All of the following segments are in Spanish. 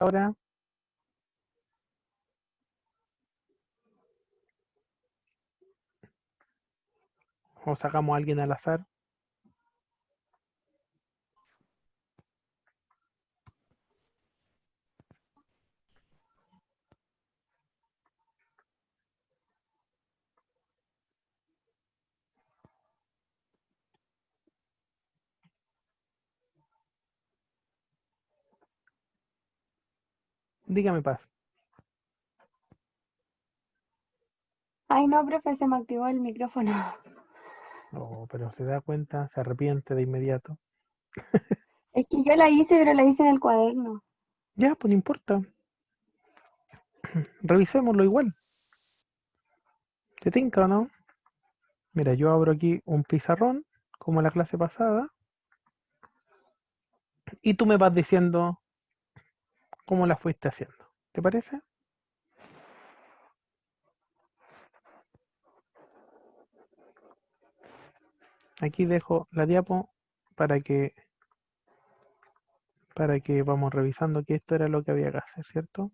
ahora o sacamos a alguien al azar. Dígame, Paz. Ay, no, profe, se me activó el micrófono. Oh, pero se da cuenta, se arrepiente de inmediato. Es que yo la hice, pero la hice en el cuaderno. Ya, pues no importa. Revisémoslo igual. ¿Te tinca o no? Mira, yo abro aquí un pizarrón, como la clase pasada, y tú me vas diciendo cómo la fuiste haciendo. ¿Te parece? Aquí dejo la diapo para que, para que vamos revisando que esto era lo que había que hacer, ¿cierto?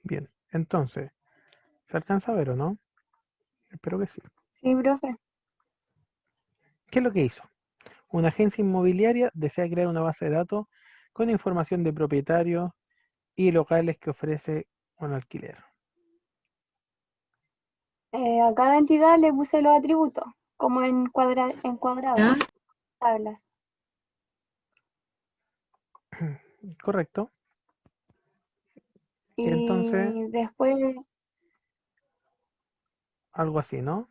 Bien, entonces, ¿se alcanza a ver o no? Espero que sí. Sí, profe. ¿Qué es lo que hizo? Una agencia inmobiliaria desea crear una base de datos con información de propietarios y locales que ofrece un alquiler. A cada entidad le puse los atributos, como en cuadrados, ¿Ya? tablas. Correcto. Y entonces, Y después, algo así, ¿no?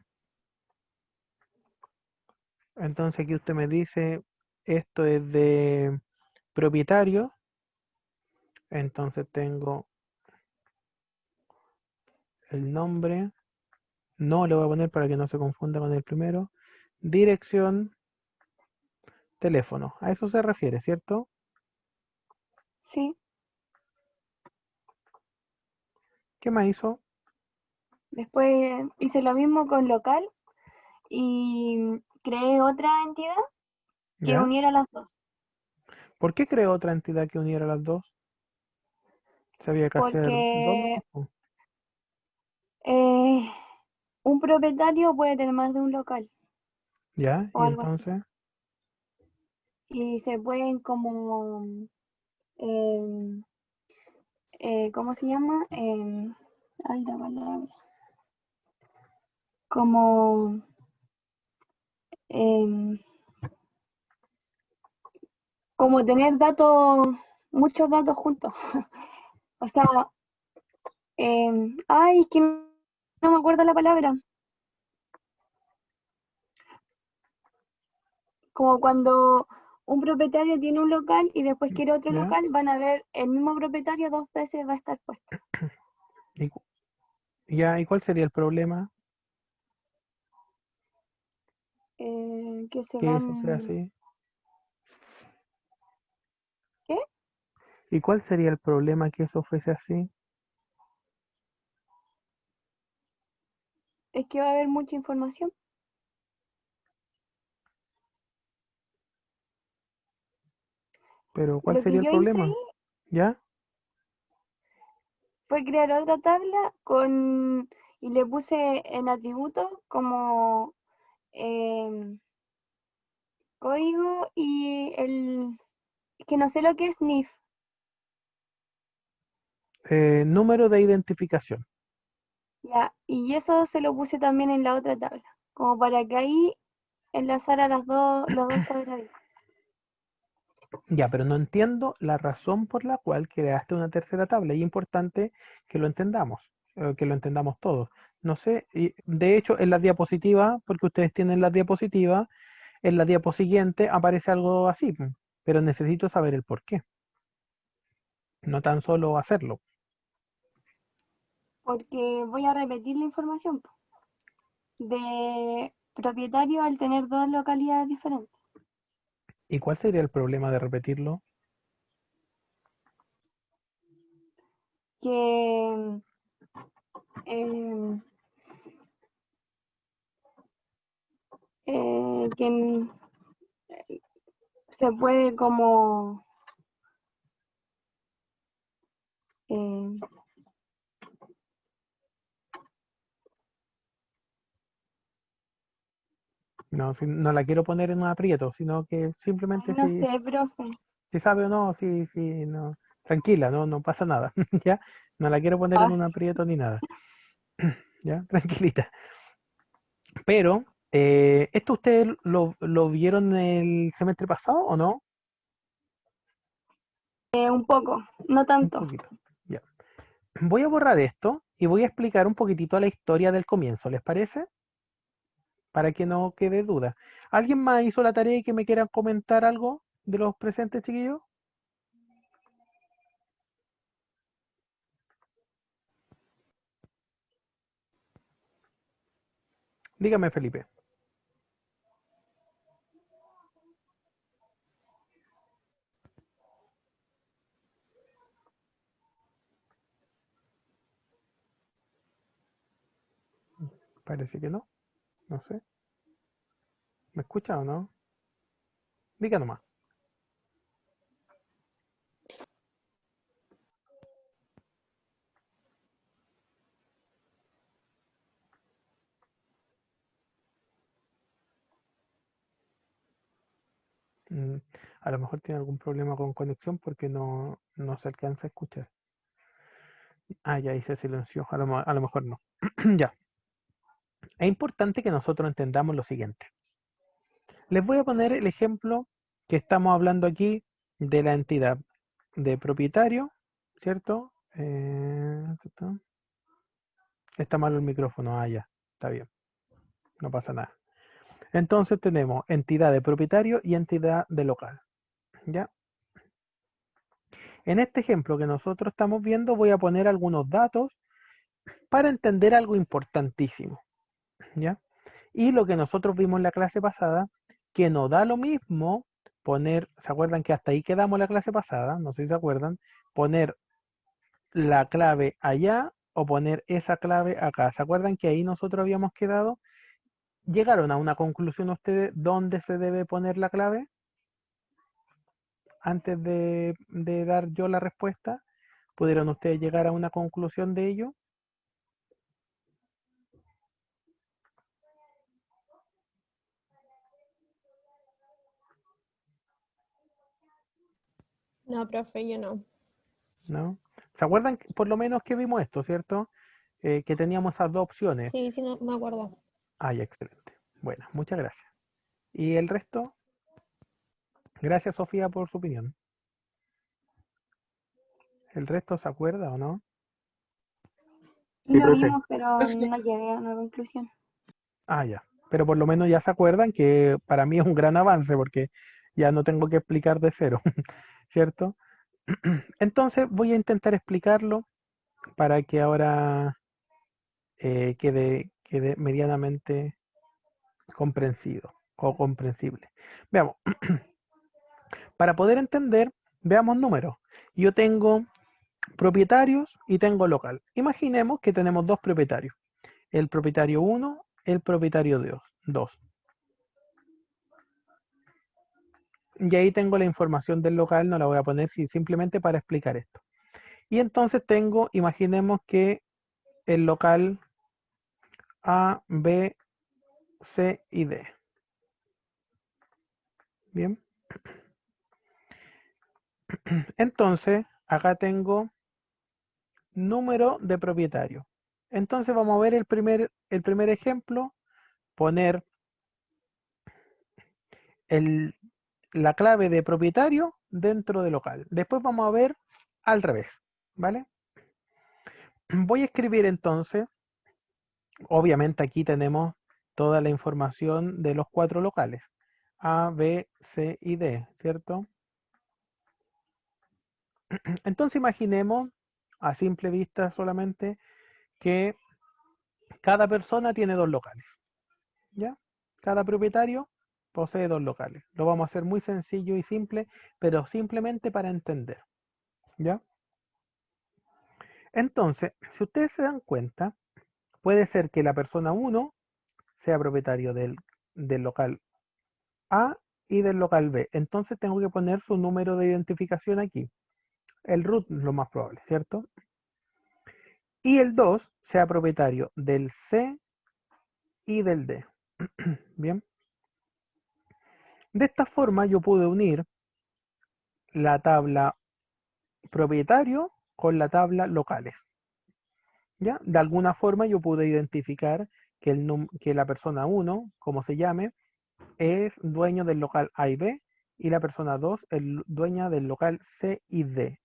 Entonces aquí usted me dice, esto es de propietario. Entonces tengo el nombre. No le voy a poner para que no se confunda con el primero. Dirección, teléfono. A eso se refiere, ¿cierto? sí. ¿Qué más hizo? Después hice lo mismo con local y creé otra entidad que ¿Ya? uniera las dos. ¿Por qué creó otra entidad que uniera las dos? Sabía que hacer dos Porque nomás, po. eh, un propietario puede tener más de un local ¿Ya? o Y algo así. entonces, Y se pueden como, em, ¿cómo se llama? Ay, la palabra. Como, em, como tener datos, muchos datos juntos. O sea, ay, que no me acuerdo la palabra. Como cuando un propietario tiene un local y después quiere otro ¿ya? local, van a ver el mismo propietario dos veces va a estar puesto. ¿Y, ya, ¿y cuál sería el problema? Que se Que eso sea van, así. ¿qué? ¿Y cuál sería el problema que eso fuese así? Es que va a haber mucha información. Pero ¿cuál Lo sería que el yo hice ahí problema? ¿Ya? fue crear otra tabla y le puse en atributos como em, código y que no sé lo que es NIF, Número de identificación. ya, y eso se lo puse también en la otra tabla, como para que ahí enlazara los dos cuadraditos. Ya, pero no entiendo la razón por la cual creaste una tercera tabla. Y es importante que lo entendamos, que lo entendamos todos. No sé, y de hecho en la diapositiva, porque ustedes tienen la diapositiva, en la diapositiva siguiente aparece algo así, pero necesito saber el por qué. no tan solo hacerlo. Porque voy a repetir la información po, de propietario al tener dos localidades diferentes. ¿Y cuál sería el problema de repetirlo? Que eh, que se puede como eh, No, no la quiero poner en un aprieto, sino que ay, simplemente no si, sé, profe. si sabe o no, si no, tranquila, no pasa nada, ¿ya? No la quiero poner en Ah, un aprieto ni nada, ¿ya? Tranquilita. Pero, ¿esto ustedes lo vieron el semestre pasado o no? un poco, no Un tanto. poquito, ya. Voy a borrar esto y voy a explicar un poquitito la historia del comienzo, ¿les parece? Para que no quede duda. ¿Alguien más hizo la tarea y que me quiera comentar algo de los presentes, chiquillos? Dígame, Felipe. Parece que no, no sé. ¿Me escucha o no? Diga nomás. Mm, a lo mejor tiene algún problema con conexión porque no se alcanza a escuchar. Ah, ya ahí se silenció. A lo mejor no. Ya. Es importante que nosotros entendamos lo siguiente. Les voy a poner el ejemplo que estamos hablando aquí de la entidad de propietario, ¿cierto? Está malo el micrófono. Ah, ya. Está bien. No pasa nada. Entonces tenemos entidad de propietario y entidad de local. ¿Ya? En este ejemplo que nosotros estamos viendo voy a poner algunos datos para entender algo importantísimo, ¿ya? Y lo que nosotros vimos en la clase pasada, que no da lo mismo poner, ¿se acuerdan que hasta ahí quedamos la clase pasada? No sé si se acuerdan, poner la clave allá o poner esa clave acá. ¿Se acuerdan que ahí nosotros habíamos quedado? ¿Llegaron a una conclusión ustedes dónde se debe poner la clave antes de dar yo la respuesta? ¿Pudieron ustedes llegar a una conclusión de ello? No, profe, yo no. ¿No? ¿Se acuerdan por lo menos que vimos esto, cierto? Que teníamos esas dos opciones. Sí, sí, no, me acuerdo. Ah, ya, excelente. Bueno, muchas gracias. ¿Y el resto? Gracias, Sofía, por su opinión. ¿El resto se acuerda o no? Sí lo vimos, pero no llegué a una conclusión. Ah, ya. Pero por lo menos ya se acuerdan que para mí es un gran avance porque ya no tengo que explicar de cero, ¿cierto? Entonces voy a intentar explicarlo para que ahora quede medianamente comprensido o comprensible. Veamos, para poder entender, veamos números. Yo tengo propietarios y tengo local. Imaginemos que tenemos dos propietarios, el propietario 1, el propietario 2. Y ahí tengo la información del local, no la voy a poner simplemente para explicar esto. Y entonces tengo, imaginemos que el local A, B, C y D. Bien, entonces acá tengo número de propietario. Entonces vamos a ver el primer ejemplo, poner el, la clave de propietario dentro de local. Después vamos a ver al revés, ¿vale? Voy a escribir entonces, obviamente aquí tenemos toda la información de los cuatro locales, A, B, C y D, ¿cierto? Entonces imaginemos, a simple vista solamente, que cada persona tiene dos locales, ¿ya? Cada propietario posee dos locales. Lo vamos a hacer muy sencillo y simple, pero simplemente para entender, ¿ya? Entonces, si ustedes se dan cuenta, puede ser que la persona uno sea propietario del local A y del local B. Entonces tengo que poner su número de identificación aquí. El root es lo más probable, ¿cierto? Y el 2 sea propietario del C y del D. Bien. De esta forma yo pude unir la tabla propietario con la tabla locales. ¿Ya? De alguna forma yo pude identificar que la persona 1, como se llame, es dueño del local A y B y la persona 2 es dueña del local C y D.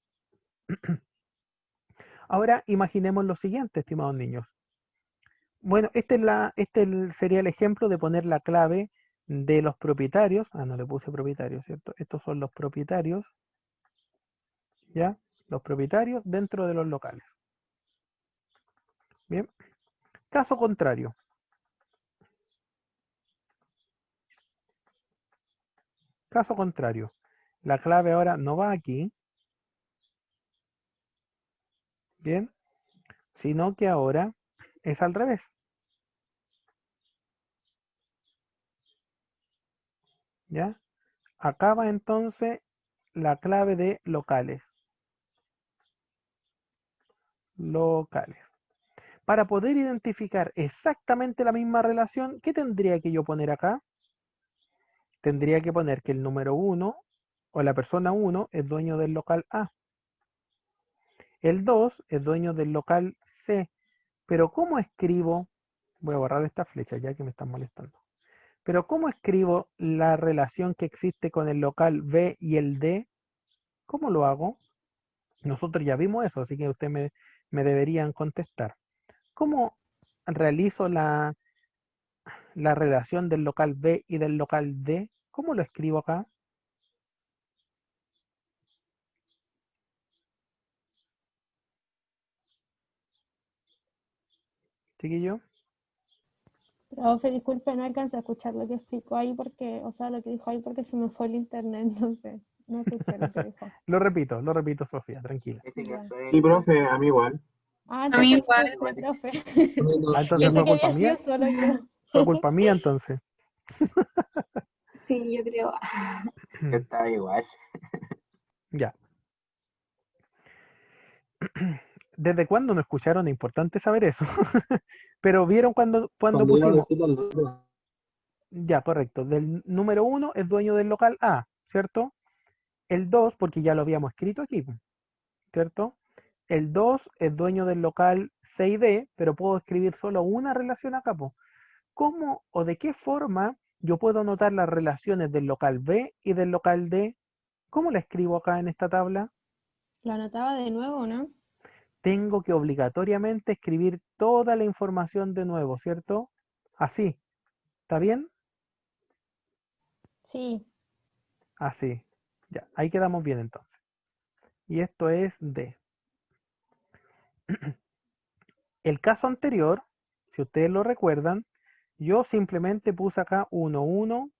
Ahora imaginemos lo siguiente, estimados niños. Bueno, sería el ejemplo de poner la clave de los propietarios. Ah, no le puse propietarios, ¿cierto? Estos son los propietarios, ¿ya? Los propietarios dentro de los locales. Bien. Caso contrario. Caso contrario. La clave ahora no va aquí, ¿bien? Sino que ahora es al revés. ¿Ya? Acá va entonces la clave de locales. Locales. Para poder identificar exactamente la misma relación, ¿qué tendría que yo poner acá? Tendría que poner que el número 1 o la persona 1 es dueño del local A. El 2 es dueño del local C. Pero ¿cómo escribo? Voy a borrar esta flecha ya que me están molestando. Pero ¿cómo escribo la relación que existe con el local B y el D? ¿Cómo lo hago? Nosotros ya vimos eso, así que ustedes me deberían contestar. ¿Cómo realizo la relación del local B y del local D? ¿Cómo lo escribo acá, chiquillo? Profe, disculpe, no alcancé a escuchar lo que explicó ahí porque, o sea, lo que dijo ahí porque se me fue el internet, entonces no escuché lo que dijo. Lo repito, Sofía, tranquila. Ya. Sí, profe, a mí igual. Ah, A mí entonces fue igual. usted, profe. Ah, entonces Pensé fue que culpa había sido mía. solo yo. Fue culpa mía entonces. Sí, yo creo. Yo estaba igual. Ya. ¿Desde cuándo no escucharon? Es importante saber eso. Pero vieron cuando Cuando iba a pusimos. decir al otro. Ya, correcto. Del número 1 es dueño del local A, ¿cierto? El 2 porque ya lo habíamos escrito aquí, ¿cierto? El 2 es dueño del local C y D, pero puedo escribir solo una relación acá, po. ¿Cómo o de qué forma yo puedo anotar las relaciones del local B y del local D? ¿Cómo la escribo acá en esta tabla? Lo anotaba de nuevo, ¿no? Tengo que obligatoriamente escribir toda la información de nuevo, ¿cierto? Así, ¿está bien? Sí. Así. Ya, ahí quedamos bien entonces. Y esto es D. El caso anterior, si ustedes lo recuerdan, yo simplemente puse acá 1, 1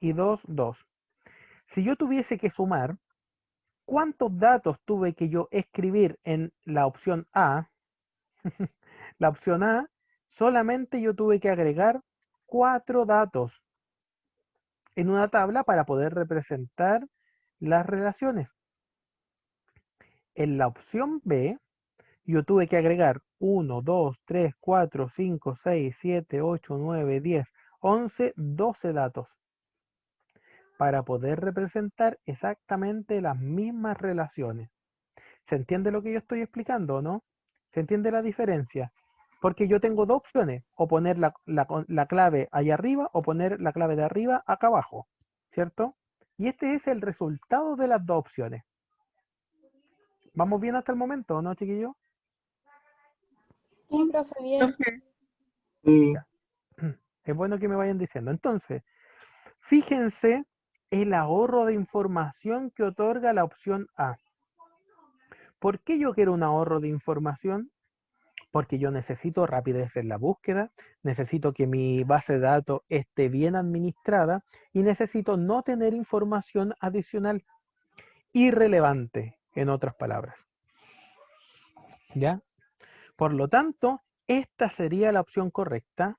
y 2, 2. Si yo tuviese que sumar, ¿cuántos datos tuve que yo escribir en la opción A? La opción A, solamente yo tuve que agregar 4 datos en una tabla para poder representar las relaciones. En la opción B, yo tuve que agregar 1, 2, 3, 4, 5, 6, 7, 8, 9, 10, 11, 12 datos para poder representar exactamente las mismas relaciones. ¿Se entiende lo que yo estoy explicando o no? ¿Se entiende la diferencia? Porque yo tengo dos opciones, o poner la clave allá arriba o poner la clave de arriba acá abajo, ¿cierto? Y este es el resultado de las dos opciones. ¿Vamos bien hasta el momento, no, chiquillos? Sí, profe, bien. Profe, Sí, Ya. Es bueno que me vayan diciendo. Entonces, fíjense el ahorro de información que otorga la opción A. ¿Por qué yo quiero un ahorro de información? Porque yo necesito rapidez en la búsqueda, necesito que mi base de datos esté bien administrada y necesito no tener información adicional irrelevante, en otras palabras. ¿Ya? Por lo tanto, esta sería la opción correcta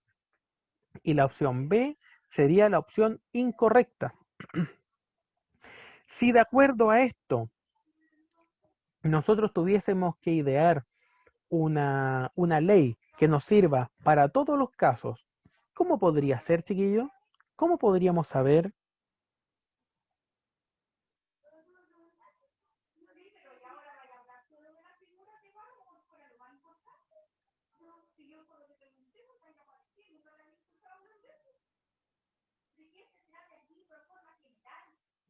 y la opción B sería la opción incorrecta. Si de acuerdo a esto nosotros tuviésemos que idear una ley que nos sirva para todos los casos, ¿cómo podría ser, chiquillos? ¿Cómo podríamos saber?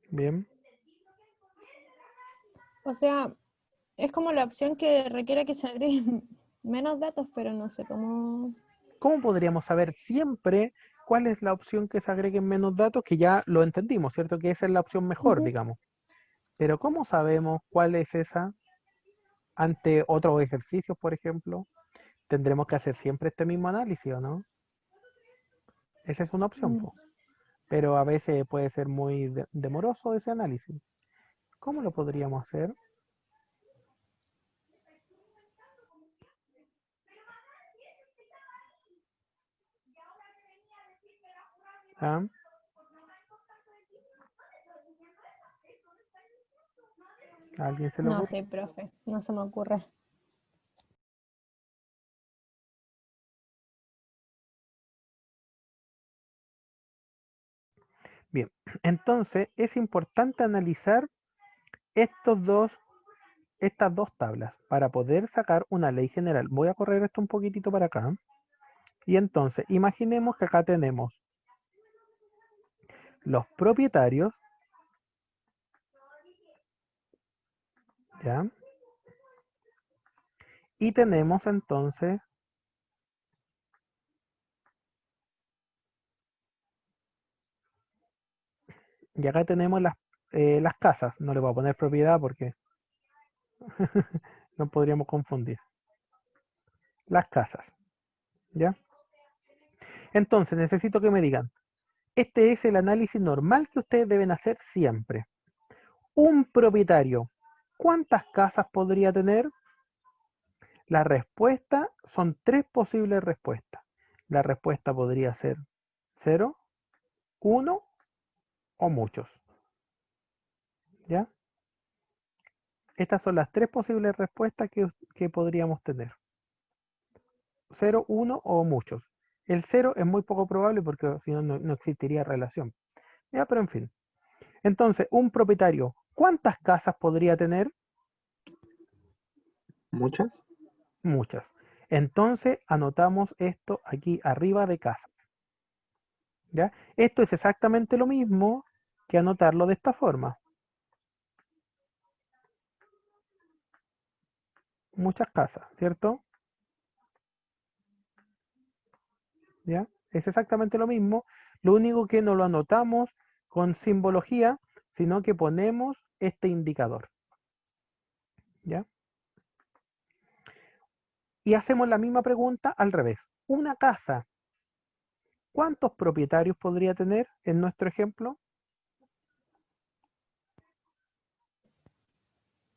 Bien. O sea, es como la opción que requiere que se agreguen menos datos, pero no sé cómo. ¿Cómo podríamos saber siempre cuál es la opción que se agreguen menos datos? Que ya lo entendimos, ¿cierto? Que esa es la opción mejor, Ujú. digamos. Pero ¿cómo sabemos cuál es esa ante otros ejercicios, por ejemplo? Tendremos que hacer siempre este mismo análisis, ¿o no? Esa es una opción, Mm, po. Pero a veces puede ser muy demoroso ese análisis. ¿Cómo lo podríamos hacer? ¿Ah? ¿A alguien se le No ocurre? sé, profe, no se me ocurre. Bien, entonces es importante analizar estas dos tablas para poder sacar una ley general. Voy a correr esto un poquitito para acá. Y entonces, imaginemos que acá tenemos los propietarios, ¿ya? Y tenemos entonces, y acá tenemos las casas. No le voy a poner propiedad porque no podríamos confundir. Las casas, ¿ya? Entonces, necesito que me digan, este es el análisis normal que ustedes deben hacer siempre. Un propietario, ¿cuántas casas podría tener? La respuesta son tres posibles respuestas. La respuesta podría ser 0, 1 o muchos. ¿Ya? Estas son las tres posibles respuestas que podríamos tener. 0, 1 o muchos. El 0 es muy poco probable porque si no, no existiría relación. ¿Ya? Pero en fin. Entonces, un propietario, ¿cuántas casas podría tener? ¿Muchas? Muchas. Entonces, anotamos esto aquí arriba de casas. ¿Ya? Esto es exactamente lo mismo que anotarlo de esta forma. Muchas casas, ¿cierto? ¿Ya? Es exactamente lo mismo. Lo único que no lo anotamos con simbología, sino que ponemos este indicador. ¿Ya? Y hacemos la misma pregunta al revés. Una casa, ¿cuántos propietarios podría tener en nuestro ejemplo?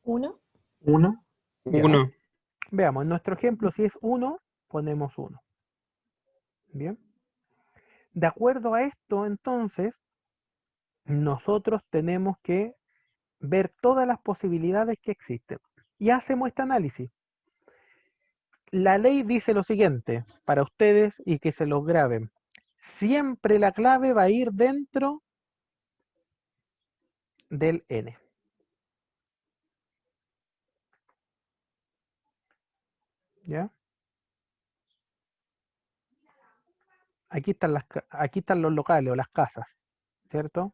¿Uno? ¿Uno? Ya. Uno. Veamos, en nuestro ejemplo, si es 1, ponemos 1. Bien. De acuerdo a esto, entonces, nosotros tenemos que ver todas las posibilidades que existen. Y hacemos este análisis. La ley dice lo siguiente, para ustedes y que se los graben. Siempre la clave va a ir dentro del n. ¿Ya? Aquí están los locales o las casas, ¿cierto?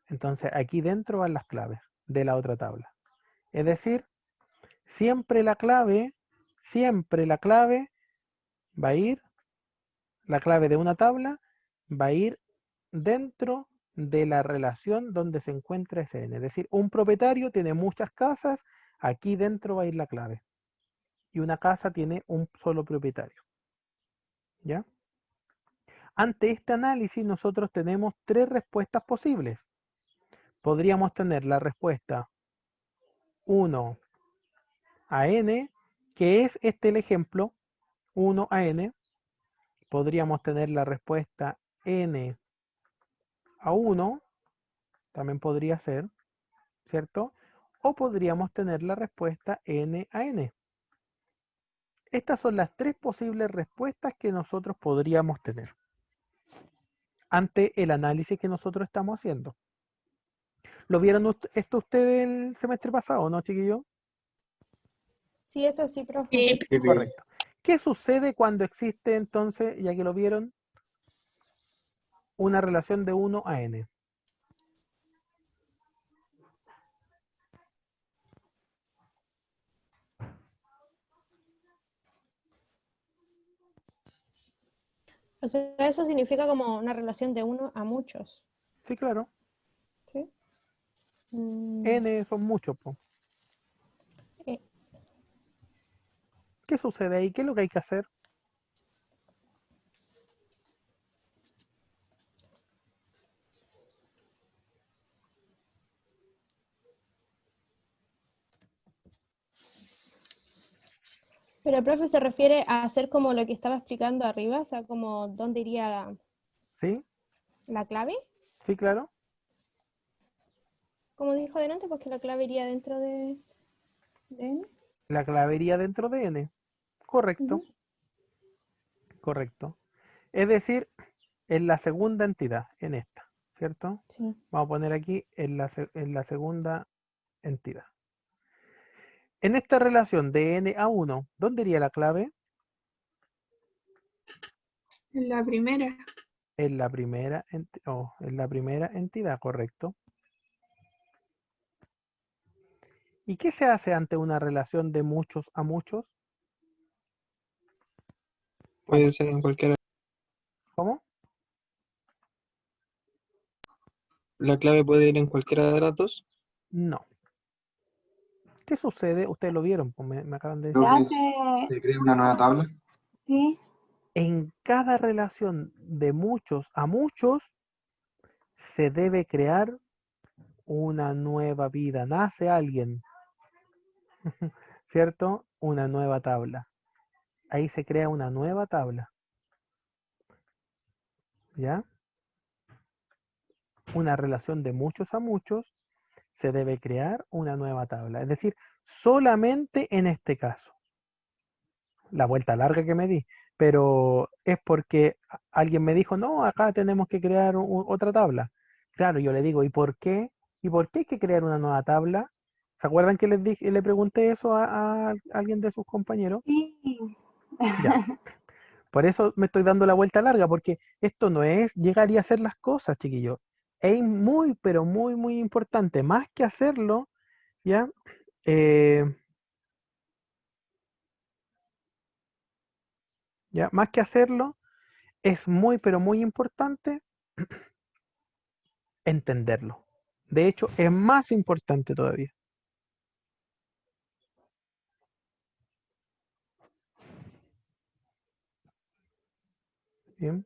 Entonces aquí dentro van las claves de la otra tabla. Es decir, siempre la clave va a ir, la clave de una tabla va a ir dentro de la relación donde se encuentra ese n. Es decir, un propietario tiene muchas casas, aquí dentro va a ir la clave. Y una casa tiene un solo propietario. ¿Ya? Ante este análisis nosotros tenemos tres respuestas posibles. Podríamos tener la respuesta 1 a n, que es este el ejemplo, 1 a n. Podríamos tener la respuesta n a 1, también podría ser, ¿cierto? O podríamos tener la respuesta n a n. Estas son las tres posibles respuestas que nosotros podríamos tener ante el análisis que nosotros estamos haciendo. ¿Lo vieron esto ustedes el semestre pasado, no, chiquillos? Sí, eso sí, profe. Sí. Sí, Correcto. ¿Qué sucede cuando existe entonces, ya que lo vieron, una relación de 1 a n? O sea, eso significa como una relación de uno a muchos. Sí, claro. ¿Sí? N son muchos, po. Eh, ¿Qué sucede ahí? ¿Qué es lo que hay que hacer? Pero el profe se refiere a hacer como lo que estaba explicando arriba, o sea, como dónde iría ¿Sí? la clave, ¿Sí, claro? como dijo delante, porque la clave iría dentro de N. La clave iría dentro de n. Correcto, Ujú. correcto. Es decir, en la segunda entidad, en esta, ¿cierto? Sí. Vamos a poner aquí en la segunda entidad. En esta relación de n a 1, ¿dónde iría la clave? En la primera. En la primera, en la primera entidad, correcto. ¿Y qué se hace ante una relación de muchos a muchos? Puede ser en cualquiera. ¿Cómo? La clave puede ir en cualquiera de las dos. No. ¿Qué sucede? Ustedes lo vieron, pues me acaban de Se decir. Creo que hace, se crea una nueva tabla. sí, En cada relación de muchos a muchos se debe crear una nueva vida. Nace alguien, ¿cierto? Una nueva tabla. Ahí se crea una nueva tabla. ¿Ya? Una relación de muchos a muchos se debe crear una nueva tabla. Es decir, solamente en este caso. La vuelta larga que me di. Pero es porque alguien me dijo, no, acá tenemos que crear otra tabla. Claro, yo le digo, ¿y por qué? ¿Y por qué hay que crear una nueva tabla? ¿Se acuerdan que les dije, le pregunté eso a alguien de sus compañeros? sí. Ya. Por eso me estoy dando la vuelta larga, porque esto no es llegar y hacer las cosas, chiquillos. Es muy, pero muy, muy importante. Más que hacerlo, ¿ya? Eh, ¿Ya? Más que hacerlo, es muy, pero muy importante entenderlo. De hecho, es más importante todavía. Bien.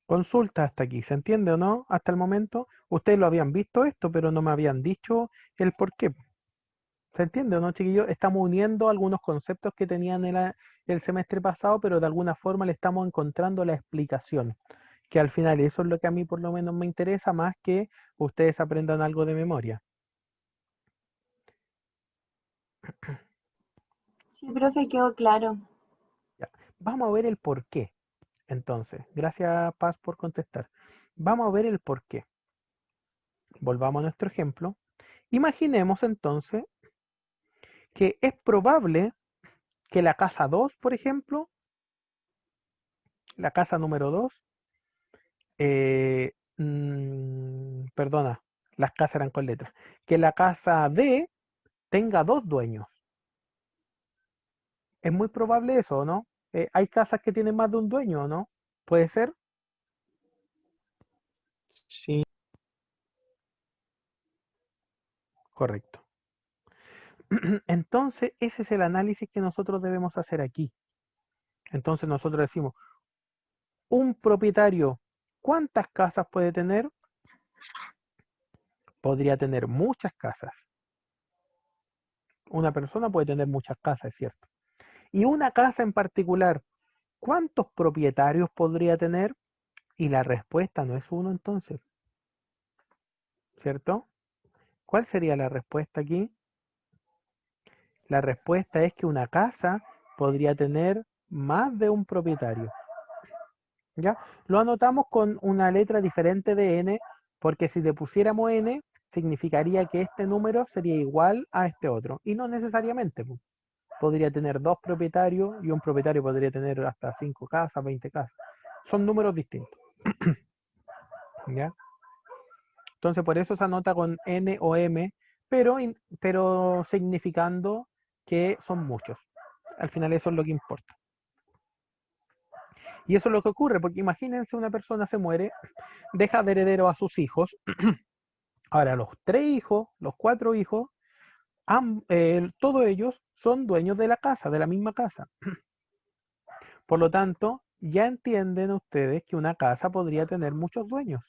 Consulta hasta aquí. ¿Se entiende o no? Hasta el momento. Ustedes lo habían visto esto, pero no me habían dicho el por qué. ¿Se entiende o no, chiquillos? Estamos uniendo algunos conceptos que tenían el semestre pasado, pero de alguna forma le estamos encontrando la explicación. Que al final eso es lo que a mí por lo menos me interesa más que ustedes aprendan algo de memoria. Sí, profe, quedó claro. Ya. Vamos a ver el por qué. Entonces, gracias Paz por contestar. Vamos a ver el por qué. Volvamos a nuestro ejemplo. Imaginemos entonces que es probable que la casa 2, por ejemplo, la casa número 2, perdona, las casas eran con letras, que la casa D tenga dos dueños. Es muy probable eso, ¿o no? Hay casas que tienen más de un dueño, ¿o no? ¿Puede ser? Sí, Correcto. Entonces, ese es el análisis que nosotros debemos hacer aquí. Entonces nosotros decimos, un propietario, ¿cuántas casas puede tener? Podría tener muchas casas. Una persona puede tener muchas casas, es cierto. Y una casa en particular, ¿cuántos propietarios podría tener? Y la respuesta no es uno entonces, ¿cierto? ¿Cuál sería la respuesta aquí? La respuesta es que una casa podría tener más de un propietario. ¿Ya? Lo anotamos con una letra diferente de n, porque si le pusiéramos n, significaría que este número sería igual a este otro. Y no necesariamente. Pues. Podría tener dos propietarios y un propietario podría tener hasta 5 casas, 20 casas. Son números distintos. ¿Ya? Entonces por eso se anota con n o m, pero significando que son muchos. Al final eso es lo que importa. Y eso es lo que ocurre, porque imagínense una persona se muere, deja de heredero a sus hijos. Ahora los 3 hijos, los 4 hijos, todos ellos son dueños de la casa, de la misma casa. Por lo tanto, ya entienden ustedes que una casa podría tener muchos dueños.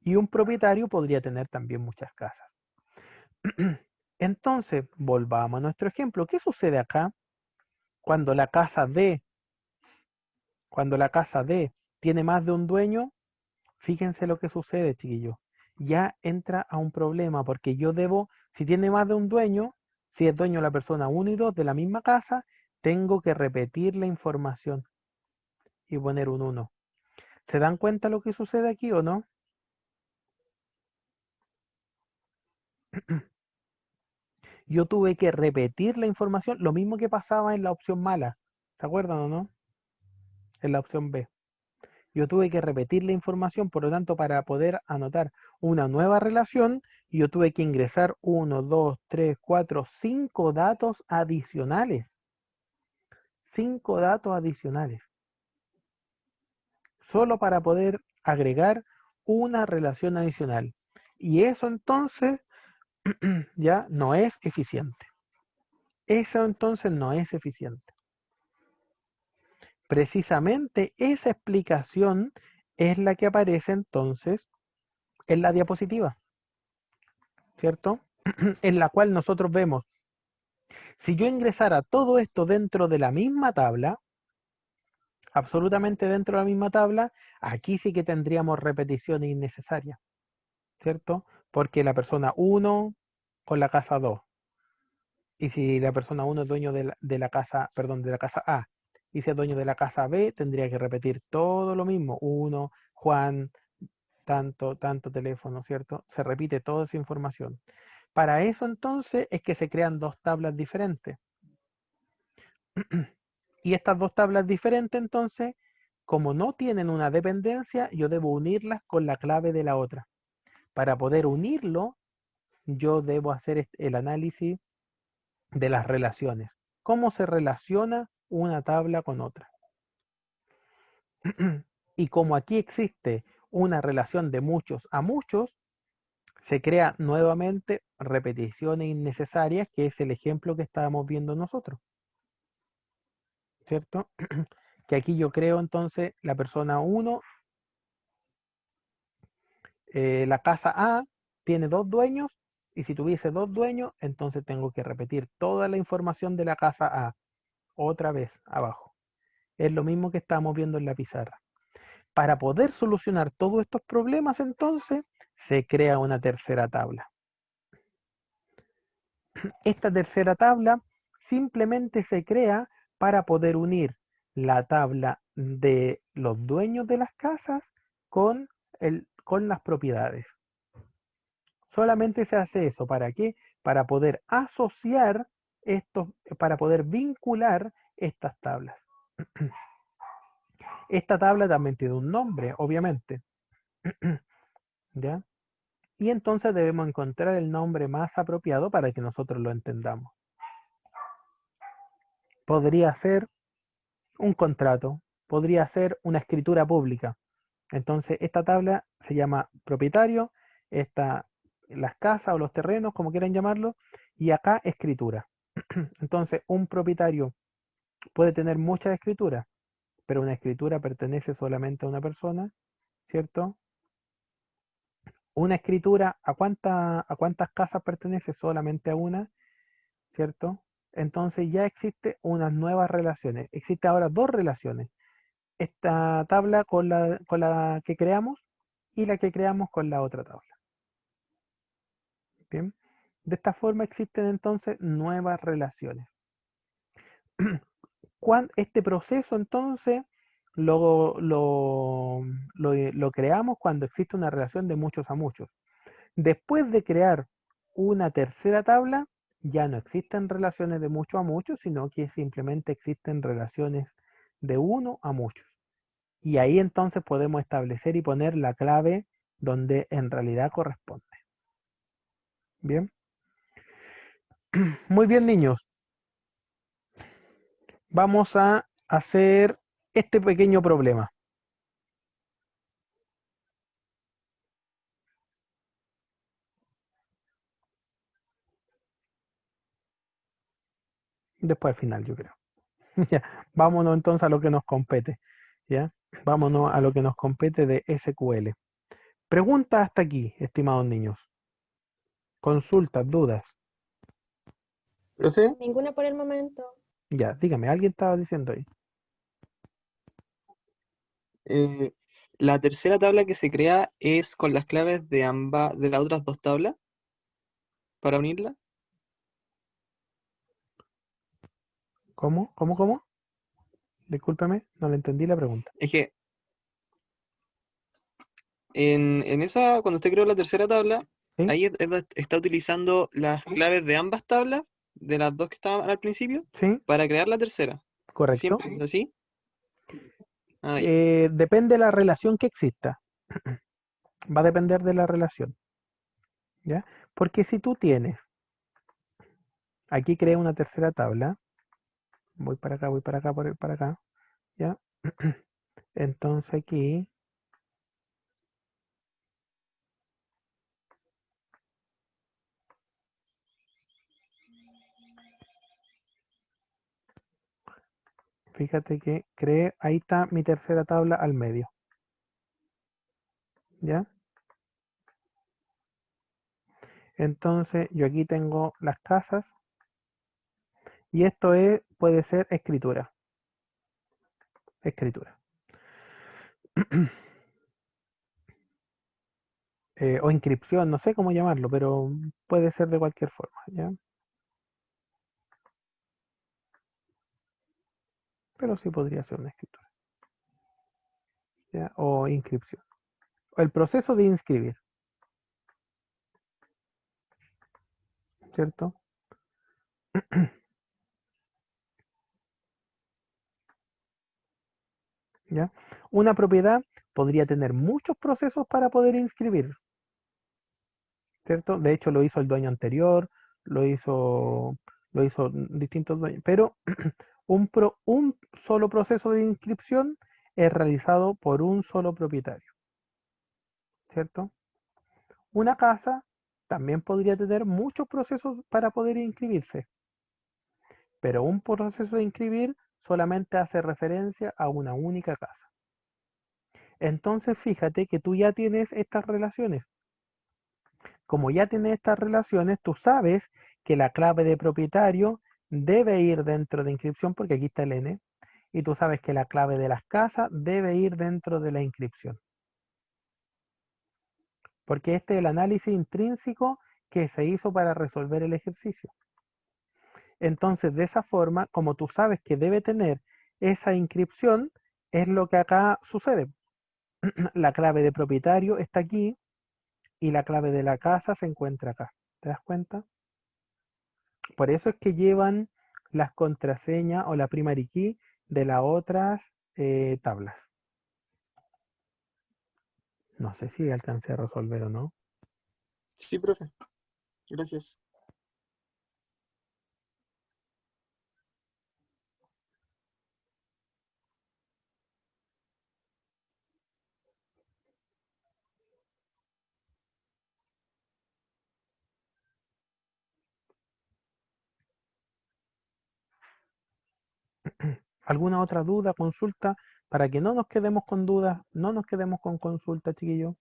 Y un propietario podría tener también muchas casas. Entonces, volvamos a nuestro ejemplo. ¿Qué sucede acá cuando la casa D, tiene más de un dueño? Fíjense lo que sucede, chiquillos. Ya entra a un problema porque yo debo, si tiene más de un dueño, si es dueño la persona 1 y 2 de la misma casa, tengo que repetir la información y poner un 1. ¿Se dan cuenta lo que sucede aquí o no? Yo tuve que repetir la información, lo mismo que pasaba en la opción mala. ¿Se acuerdan o no? En la opción B. Yo tuve que repetir la información, por lo tanto, para poder anotar una nueva relación, yo tuve que ingresar 1, 2, 3, 4, 5 datos adicionales. 5 datos adicionales. Solo para poder agregar una relación adicional. Y eso entonces ya no es eficiente. Eso entonces no es eficiente. Precisamente esa explicación es la que aparece entonces en la diapositiva, ¿cierto? En la cual nosotros vemos, si yo ingresara todo esto dentro de la misma tabla, absolutamente dentro de la misma tabla, aquí sí que tendríamos repeticiones innecesarias, ¿cierto? Porque la persona 1 con la casa 2, y si la persona 1 es dueño de la casa, perdón, de la casa A, y si es dueño de la casa B, tendría que repetir todo lo mismo, 1, Juan, tanto teléfono, ¿cierto? Se repite toda esa información. Para eso entonces es que se crean dos tablas diferentes. Y estas dos tablas diferentes entonces, como no tienen una dependencia, yo debo unirlas con la clave de la otra. Para poder unirlo, yo debo hacer el análisis de las relaciones. ¿Cómo se relaciona una tabla con otra? Y como aquí existe una relación de muchos a muchos, se crea nuevamente repeticiones innecesarias, que es el ejemplo que estábamos viendo nosotros, ¿cierto? Que aquí yo creo entonces la persona 1, la casa A tiene 2 dueños, y si tuviese 2 dueños, entonces tengo que repetir toda la información de la casa A, otra vez abajo. Es lo mismo que estamos viendo en la pizarra. Para poder solucionar todos estos problemas, entonces, se crea una tercera tabla. Esta tercera tabla simplemente se crea para poder unir la tabla de los dueños de las casas con las propiedades. Solamente se hace eso. ¿Para qué? Para poder asociar estos, para poder vincular estas tablas. Esta tabla también tiene un nombre, obviamente. ¿Ya? Y entonces debemos encontrar el nombre más apropiado para que nosotros lo entendamos. Podría ser un contrato, podría ser una escritura pública. Entonces, esta tabla se llama propietario, las casas o los terrenos, como quieran llamarlo, y acá escritura. Entonces, un propietario puede tener muchas escrituras, pero una escritura pertenece solamente a una persona, ¿cierto? Una escritura, a cuántas casas pertenece? Solamente a una, ¿cierto? Entonces ya existe unas nuevas relaciones. Existe ahora dos relaciones. Esta tabla con la que creamos y la que creamos con la otra tabla. Bien. De esta forma existen entonces nuevas relaciones. Este proceso entonces lo creamos cuando existe una relación de muchos a muchos. Después de crear una tercera tabla, ya no existen relaciones de mucho a mucho, sino que simplemente existen relaciones de uno a muchos. Y ahí entonces podemos establecer y poner la clave donde en realidad corresponde. Bien. Muy bien, niños. Vamos a hacer este pequeño problema. Después al final, yo creo. Ya, vámonos entonces a lo que nos compete. ¿Ya? Vámonos a lo que nos compete de SQL. Pregunta hasta aquí, estimados niños. Consultas, dudas. Profe, Ninguna por el momento. Ya, dígame, alguien estaba diciendo ahí. eh, la tercera tabla que se crea es con las claves de de las otras dos tablas para unirla. ¿Cómo? ¿Cómo? ¿Cómo? Discúlpeme, no le entendí la pregunta. Es que en esa, cuando usted creó la tercera tabla, ¿Sí? ahí está utilizando las claves de ambas tablas, de las dos que estaban al principio, ¿Sí? para crear la tercera. ¿Correcto? ¿Siempre es así? Ah, ya. Depende de la relación que exista. Va a depender de la relación. ¿Ya? Porque si tú tienes, aquí crea una tercera tabla, voy para acá, voy para acá, para acá, ¿ya? Entonces aquí, fíjate que creé, ahí está mi tercera tabla al medio, ¿ya? Entonces yo aquí tengo las casas y esto puede ser escritura, escritura. O inscripción, no sé cómo llamarlo, pero puede ser de cualquier forma, ¿ya? Pero sí podría ser una escritura, ¿ya? O inscripción. O el proceso de inscribir, ¿cierto? ¿Ya? Una propiedad podría tener muchos procesos para poder inscribir, ¿cierto? De hecho, lo hizo el dueño anterior, lo hizo distintos dueños, pero un solo proceso de inscripción es realizado por un solo propietario, ¿cierto? Una casa también podría tener muchos procesos para poder inscribirse, pero un proceso de inscribir solamente hace referencia a una única casa. Entonces, fíjate que tú ya tienes estas relaciones. Como ya tienes estas relaciones, tú sabes que la clave de propietario debe ir dentro de inscripción, porque aquí está el N, y tú sabes que la clave de las casas debe ir dentro de la inscripción, porque este es el análisis intrínseco que se hizo para resolver el ejercicio. Entonces, de esa forma, como tú sabes que debe tener esa inscripción, es lo que acá sucede. La clave de propietario está aquí y la clave de la casa se encuentra acá. ¿Te das cuenta? Por eso es que llevan las contraseñas o la primary key de las otras tablas. No sé si alcancé a resolver o no. Sí, profe. Gracias. ¿Alguna otra duda, consulta? Para que no nos quedemos con dudas, no nos quedemos con consulta, chiquillos.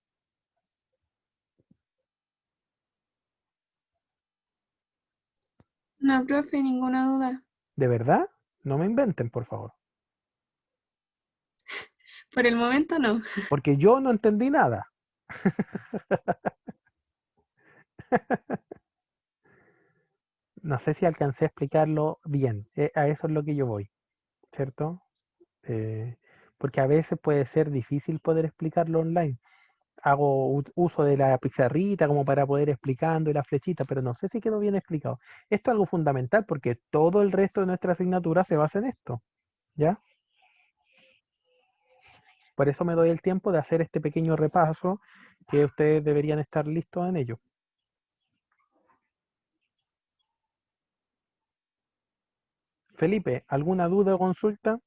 No, profe, ninguna duda. ¿De verdad? No me inventen, por favor. Por el momento no. Porque yo no entendí nada. No sé si alcancé a explicarlo bien. A eso es lo que yo voy, ¿cierto? Porque a veces puede ser difícil poder explicarlo online. Hago uso de la pizarrita como para poder explicando y la flechita, pero no sé si quedó bien explicado. Esto es algo fundamental porque todo el resto de nuestra asignatura se basa en esto, ¿ya? Por eso me doy el tiempo de hacer este pequeño repaso que ustedes deberían estar listos en ello. Felipe, ¿alguna duda o consulta?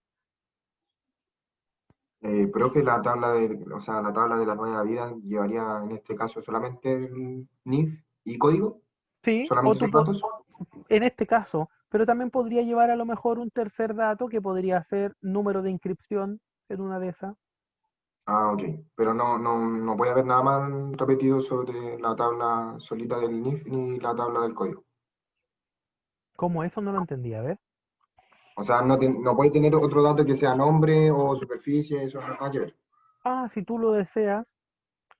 Profe, la tabla de la nueva vida llevaría en este caso solamente el NIF y código, Sí, o solamente tú esos datos. en este caso, pero también podría llevar a lo mejor un tercer dato que podría ser número de inscripción en una de esas. Ah, ok. Pero no puede haber nada más repetido sobre la tabla solita del NIF ni la tabla del código. ¿Cómo eso? No lo entendía, a ver. O sea, no puede tener otro dato que sea nombre o superficie, eso no nada que ver. Ah, si tú lo deseas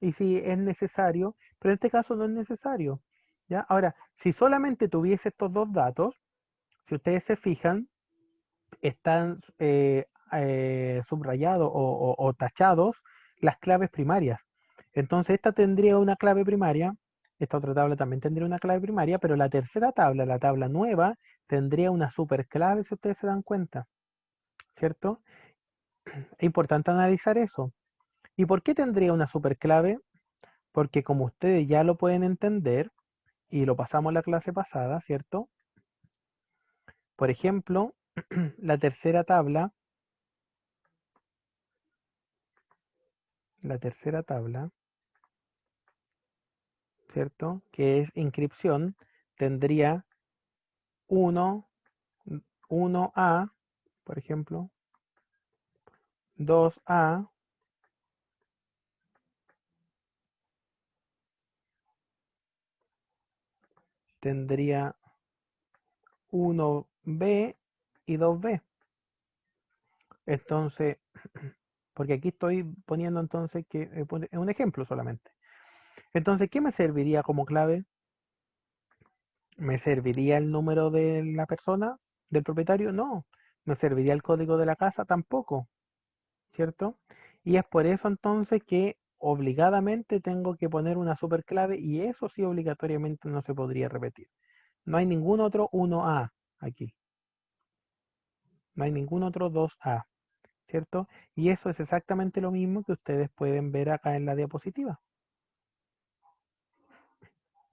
y si es necesario, pero en este caso no es necesario. ¿Ya? Ahora, si solamente tuviese estos dos datos, si ustedes se fijan, están subrayados o tachados las claves primarias. Entonces, esta tendría una clave primaria, esta otra tabla también tendría una clave primaria, pero la tercera tabla, la tabla nueva, tendría una superclave, si ustedes se dan cuenta, ¿cierto? Es importante analizar eso. ¿Y por qué tendría una superclave? Porque como ustedes ya lo pueden entender, y lo pasamos la clase pasada, ¿cierto? Por ejemplo, la tercera tabla, ¿cierto? Que es inscripción, tendría 1, 1A, por ejemplo, 2A, tendría 1B y 2B. Entonces, porque aquí estoy poniendo entonces que es un ejemplo solamente. Entonces, ¿qué me serviría como clave? ¿Me serviría el número de la persona, del propietario? No. ¿Me serviría el código de la casa? Tampoco, ¿cierto? Y es por eso entonces que obligadamente tengo que poner una superclave y eso sí obligatoriamente no se podría repetir. No hay ningún otro 1A aquí. No hay ningún otro 2A, ¿cierto? Y eso es exactamente lo mismo que ustedes pueden ver acá en la diapositiva,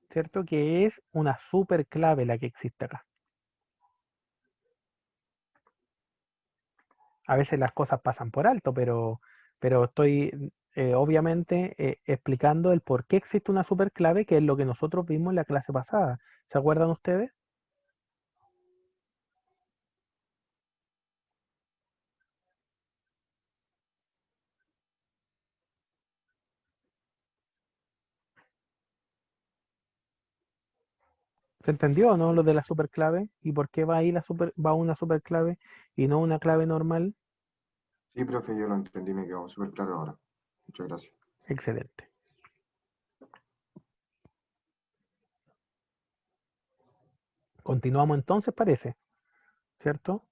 ¿cierto? Que es una superclave la que existe acá. A veces las cosas pasan por alto, pero estoy obviamente explicando el por qué existe una superclave, que es lo que nosotros vimos en la clase pasada. ¿Se acuerdan ustedes? ¿Se entendió, no? Lo de la superclave y por qué va ahí va una superclave y no una clave normal. Sí, profe, yo lo entendí, me quedó súper claro ahora. Muchas gracias. Excelente. Continuamos entonces, parece, ¿cierto?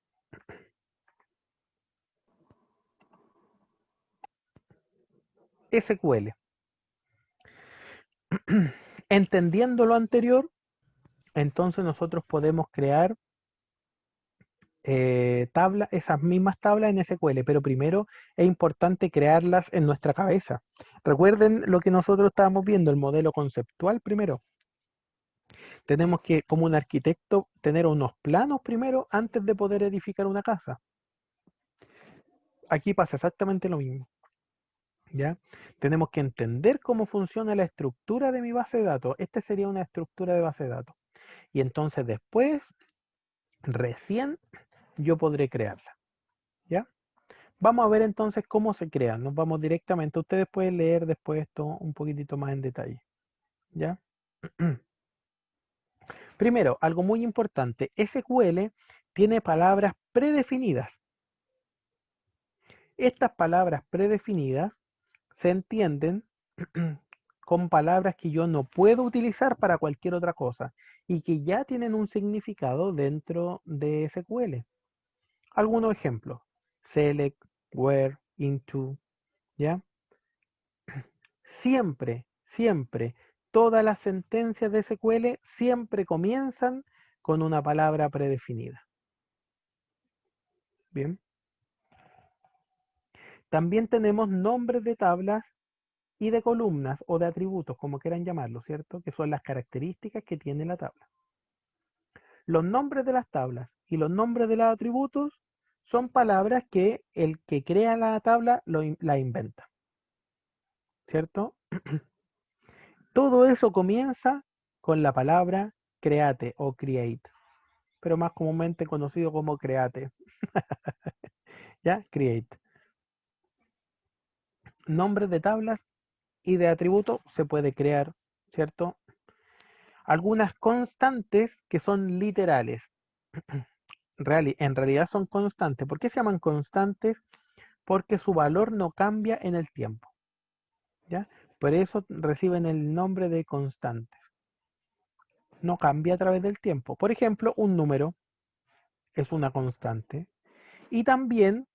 SQL. Entendiendo lo anterior, entonces nosotros podemos crear esas mismas tablas en SQL, pero primero es importante crearlas en nuestra cabeza. Recuerden lo que nosotros estábamos viendo, el modelo conceptual primero. Tenemos que, como un arquitecto, tener unos planos primero antes de poder edificar una casa. Aquí pasa exactamente lo mismo. ¿Ya? Tenemos que entender cómo funciona la estructura de mi base de datos. Esta sería una estructura de base de datos. Y entonces después, recién, yo podré crearla. ¿Ya? Vamos a ver entonces cómo se crea. Nos vamos directamente. Ustedes pueden leer después esto un poquitito más en detalle. ¿Ya? Primero, algo muy importante. SQL tiene palabras predefinidas. Estas palabras predefinidas se entienden con palabras que yo no puedo utilizar para cualquier otra cosa y que ya tienen un significado dentro de SQL. Algunos ejemplos: select, where, into, ¿ya? Siempre, siempre, todas las sentencias de SQL siempre comienzan con una palabra predefinida. Bien. También tenemos nombres de tablas y de columnas o de atributos, como quieran llamarlo, ¿cierto? Que son las características que tiene la tabla. Los nombres de las tablas y los nombres de los atributos son palabras que el que crea la tabla la inventa, ¿cierto? Todo eso comienza con la palabra create o create, pero más comúnmente conocido como create. ¿Ya? Create. Nombres de tablas y de atributos se puede crear, ¿cierto? Algunas constantes que son literales. En realidad son constantes. ¿Por qué se llaman constantes? Porque su valor no cambia en el tiempo. ¿Ya? Por eso reciben el nombre de constantes. No cambia a través del tiempo. Por ejemplo, un número es una constante. Y también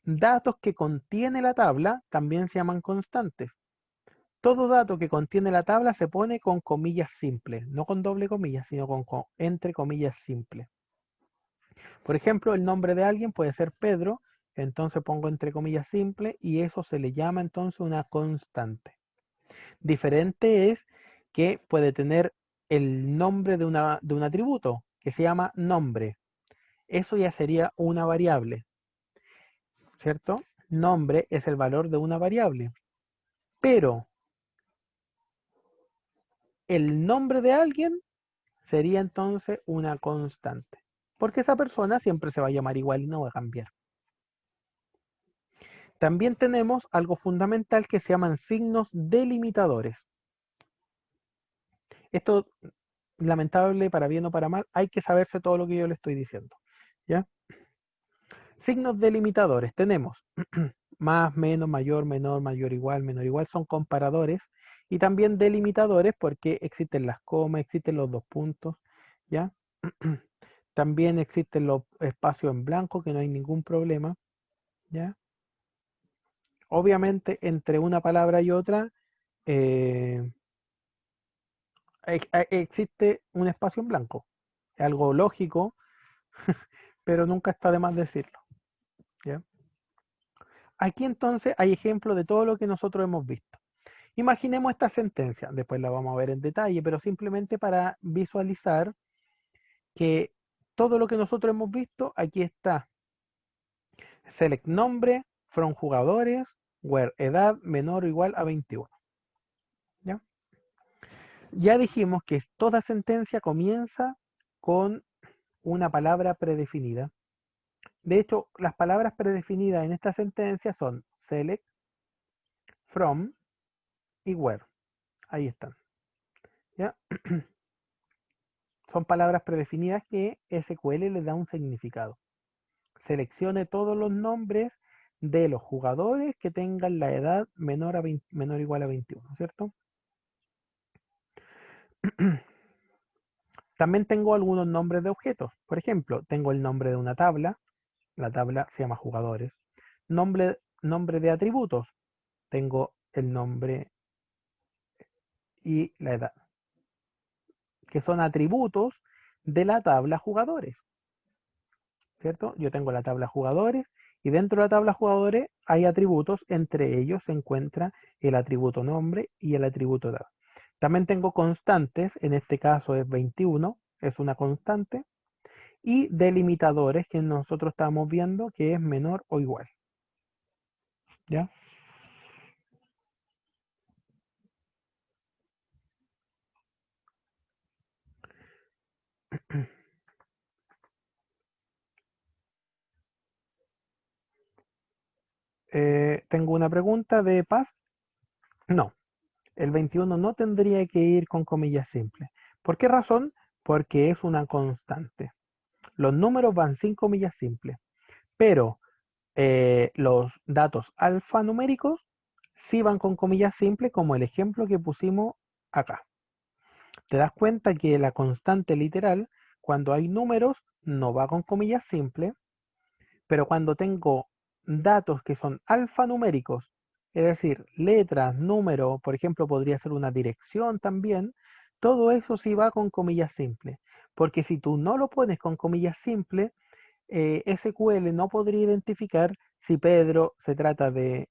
datos que contiene la tabla también se llaman constantes. Todo dato que contiene la tabla se pone con comillas simples, no con doble comillas, sino con entre comillas simples. Por ejemplo, el nombre de alguien puede ser Pedro, entonces pongo entre comillas simples y eso se le llama entonces una constante. Diferente es que puede tener el nombre de un atributo que se llama nombre. Eso ya sería una variable, ¿cierto? Nombre es el valor de una variable, pero el nombre de alguien sería entonces una constante, porque esa persona siempre se va a llamar igual y no va a cambiar. También tenemos algo fundamental que se llaman signos delimitadores. Esto, lamentable, para bien o para mal, hay que saberse todo lo que yo le estoy diciendo. ¿Ya? Signos delimitadores tenemos más, menos, mayor, menor, mayor, igual, menor, igual, son comparadores, y también delimitadores porque existen las comas, existen los dos puntos, ¿ya? También existen los espacios en blanco, que no hay ningún problema, ¿ya? Obviamente, entre una palabra y otra, existe un espacio en blanco. Es algo lógico, pero nunca está de más decirlo, ¿ya? Aquí entonces hay ejemplos de todo lo que nosotros hemos visto. Imaginemos esta sentencia, después la vamos a ver en detalle, pero simplemente para visualizar que todo lo que nosotros hemos visto, aquí está. Select nombre, from jugadores, where edad menor o igual a 21. ¿Ya? Ya dijimos que toda sentencia comienza con una palabra predefinida. De hecho, las palabras predefinidas en esta sentencia son select, from y where. Ahí están. ¿Ya? Son palabras predefinidas que SQL les da un significado. Seleccione todos los nombres de los jugadores que tengan la edad menor o igual a 21, ¿cierto? También tengo algunos nombres de objetos. Por ejemplo, tengo el nombre de una tabla. La tabla se llama jugadores. Nombre de atributos. Tengo el nombre y la edad, que son atributos de la tabla jugadores, ¿cierto? Yo tengo la tabla jugadores y dentro de la tabla jugadores hay atributos, entre ellos se encuentra el atributo nombre y el atributo edad. También tengo constantes, en este caso es 21, es una constante, y delimitadores que nosotros estamos viendo que es menor o igual. ¿Ya? Tengo una pregunta de Paz. No, el 21 no tendría que ir con comillas simples. ¿Por qué razón? Porque es una constante. Los números van sin comillas simples, pero los datos alfanuméricos sí van con comillas simples, como el ejemplo que pusimos acá. Te das cuenta que la constante literal, cuando hay números, no va con comillas simples, pero cuando tengo datos que son alfanuméricos, es decir, letras, números, por ejemplo, podría ser una dirección también, todo eso sí va con comillas simples. Porque si tú no lo pones con comillas simples, SQL no podría identificar si Pedro se trata de,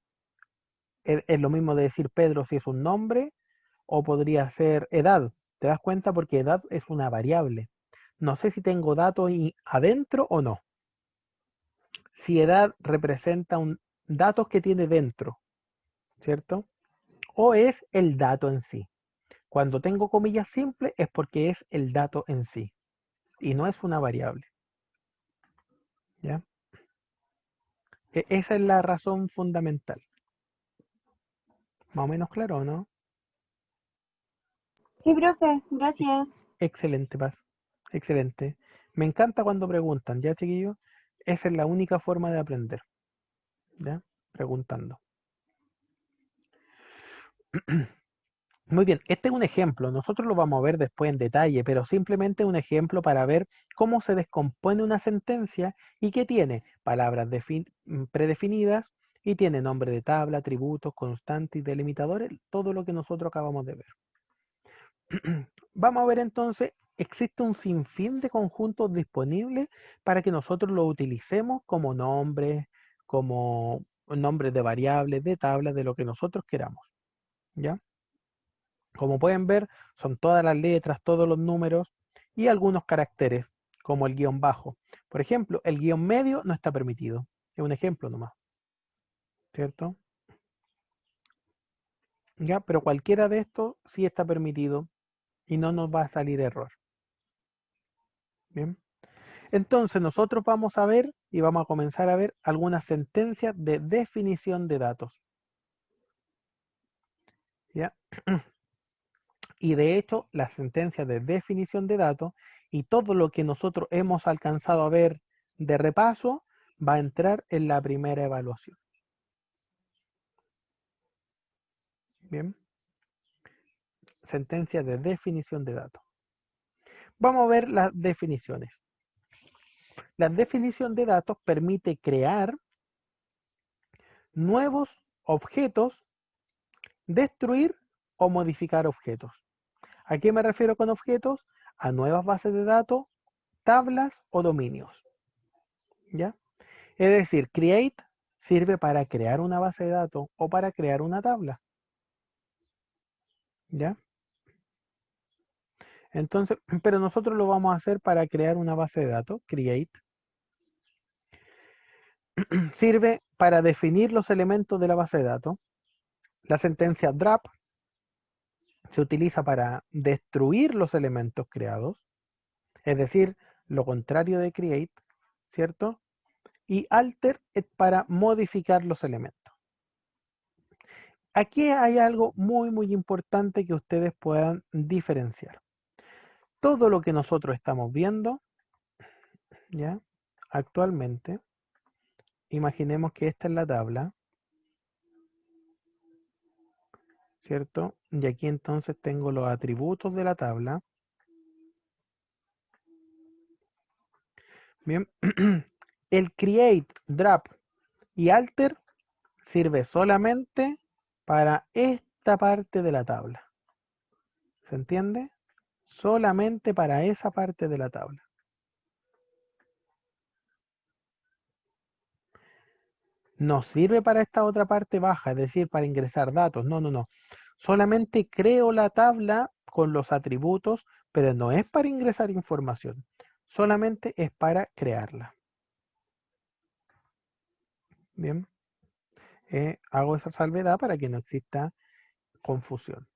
es lo mismo de decir Pedro si es un nombre o podría ser edad. ¿Te das cuenta? Porque edad es una variable. No sé si tengo datos adentro o no. Si edad representa un datos que tiene dentro, ¿cierto? O es el dato en sí. Cuando tengo comillas simples es porque es el dato en sí y no es una variable. ¿Ya? Esa es la razón fundamental. Más o menos claro, ¿no? Sí, profe, gracias. Excelente, Paz. Excelente. Me encanta cuando preguntan, ¿ya, chiquillos? Esa es la única forma de aprender, ¿ya? Preguntando. Muy bien, este es un ejemplo. Nosotros lo vamos a ver después en detalle, pero simplemente un ejemplo para ver cómo se descompone una sentencia y que tiene palabras predefinidas y tiene nombre de tabla, atributos, constantes y delimitadores, todo lo que nosotros acabamos de ver. Vamos a ver entonces, existe un sinfín de conjuntos disponibles para que nosotros lo utilicemos como nombres, como nombres de variables, de tablas, de lo que nosotros queramos. ¿Ya? Como pueden ver, son todas las letras, todos los números y algunos caracteres, como el guión bajo. Por ejemplo, el guión medio no está permitido. Es un ejemplo nomás, ¿cierto? ¿Ya? Pero cualquiera de estos sí está permitido y no nos va a salir error. Bien. Entonces nosotros vamos a ver y vamos a comenzar a ver algunas sentencias de definición de datos. ¿Ya? Y de hecho, las sentencias de definición de datos y todo lo que nosotros hemos alcanzado a ver de repaso va a entrar en la primera evaluación. Bien. Sentencias de definición de datos. Vamos a ver las definiciones. La definición de datos permite crear nuevos objetos, destruir o modificar objetos. ¿A qué me refiero con objetos? A nuevas bases de datos, tablas o dominios. ¿Ya? Es decir, create sirve para crear una base de datos o para crear una tabla. ¿Ya? Entonces, pero nosotros lo vamos a hacer para crear una base de datos, create. Sirve para definir los elementos de la base de datos. La sentencia drop se utiliza para destruir los elementos creados, es decir, lo contrario de create, ¿cierto? Y alter es para modificar los elementos. Aquí hay algo muy importante que ustedes puedan diferenciar. Todo lo que nosotros estamos viendo, ¿ya? Actualmente, imaginemos que esta es la tabla, ¿cierto? Y aquí entonces tengo los atributos de la tabla. Bien, el create, drop y alter sirve solamente para esta parte de la tabla. ¿Se entiende? Solamente para esa parte de la tabla. No sirve para esta otra parte baja, es decir, para ingresar datos. No, no, no. Solamente creo la tabla con los atributos, pero no es para ingresar información. Solamente es para crearla. Bien. Hago esa salvedad para que no exista confusión.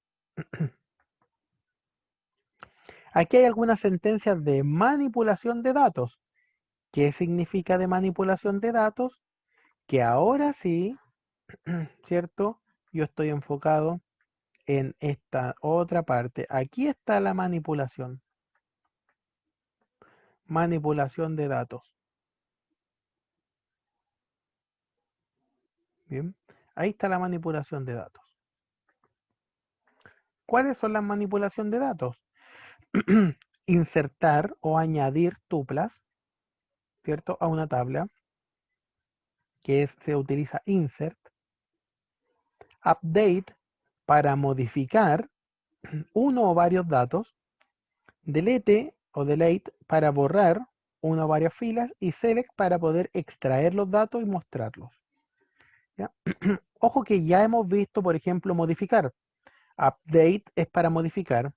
Aquí hay algunas sentencias de manipulación de datos. ¿Qué significa de manipulación de datos? Que ahora sí, ¿cierto? Yo estoy enfocado en esta otra parte. Aquí está la manipulación. Manipulación de datos. Bien. Ahí está la manipulación de datos. ¿Cuáles son las manipulación de datos? Insertar o añadir tuplas, ¿cierto? A una tabla, se utiliza insert. Update para modificar uno o varios datos. Delete o delete para borrar una o varias filas. Y select para poder extraer los datos y mostrarlos. ¿Ya? Ojo que ya hemos visto, por ejemplo, modificar. Update es para modificar.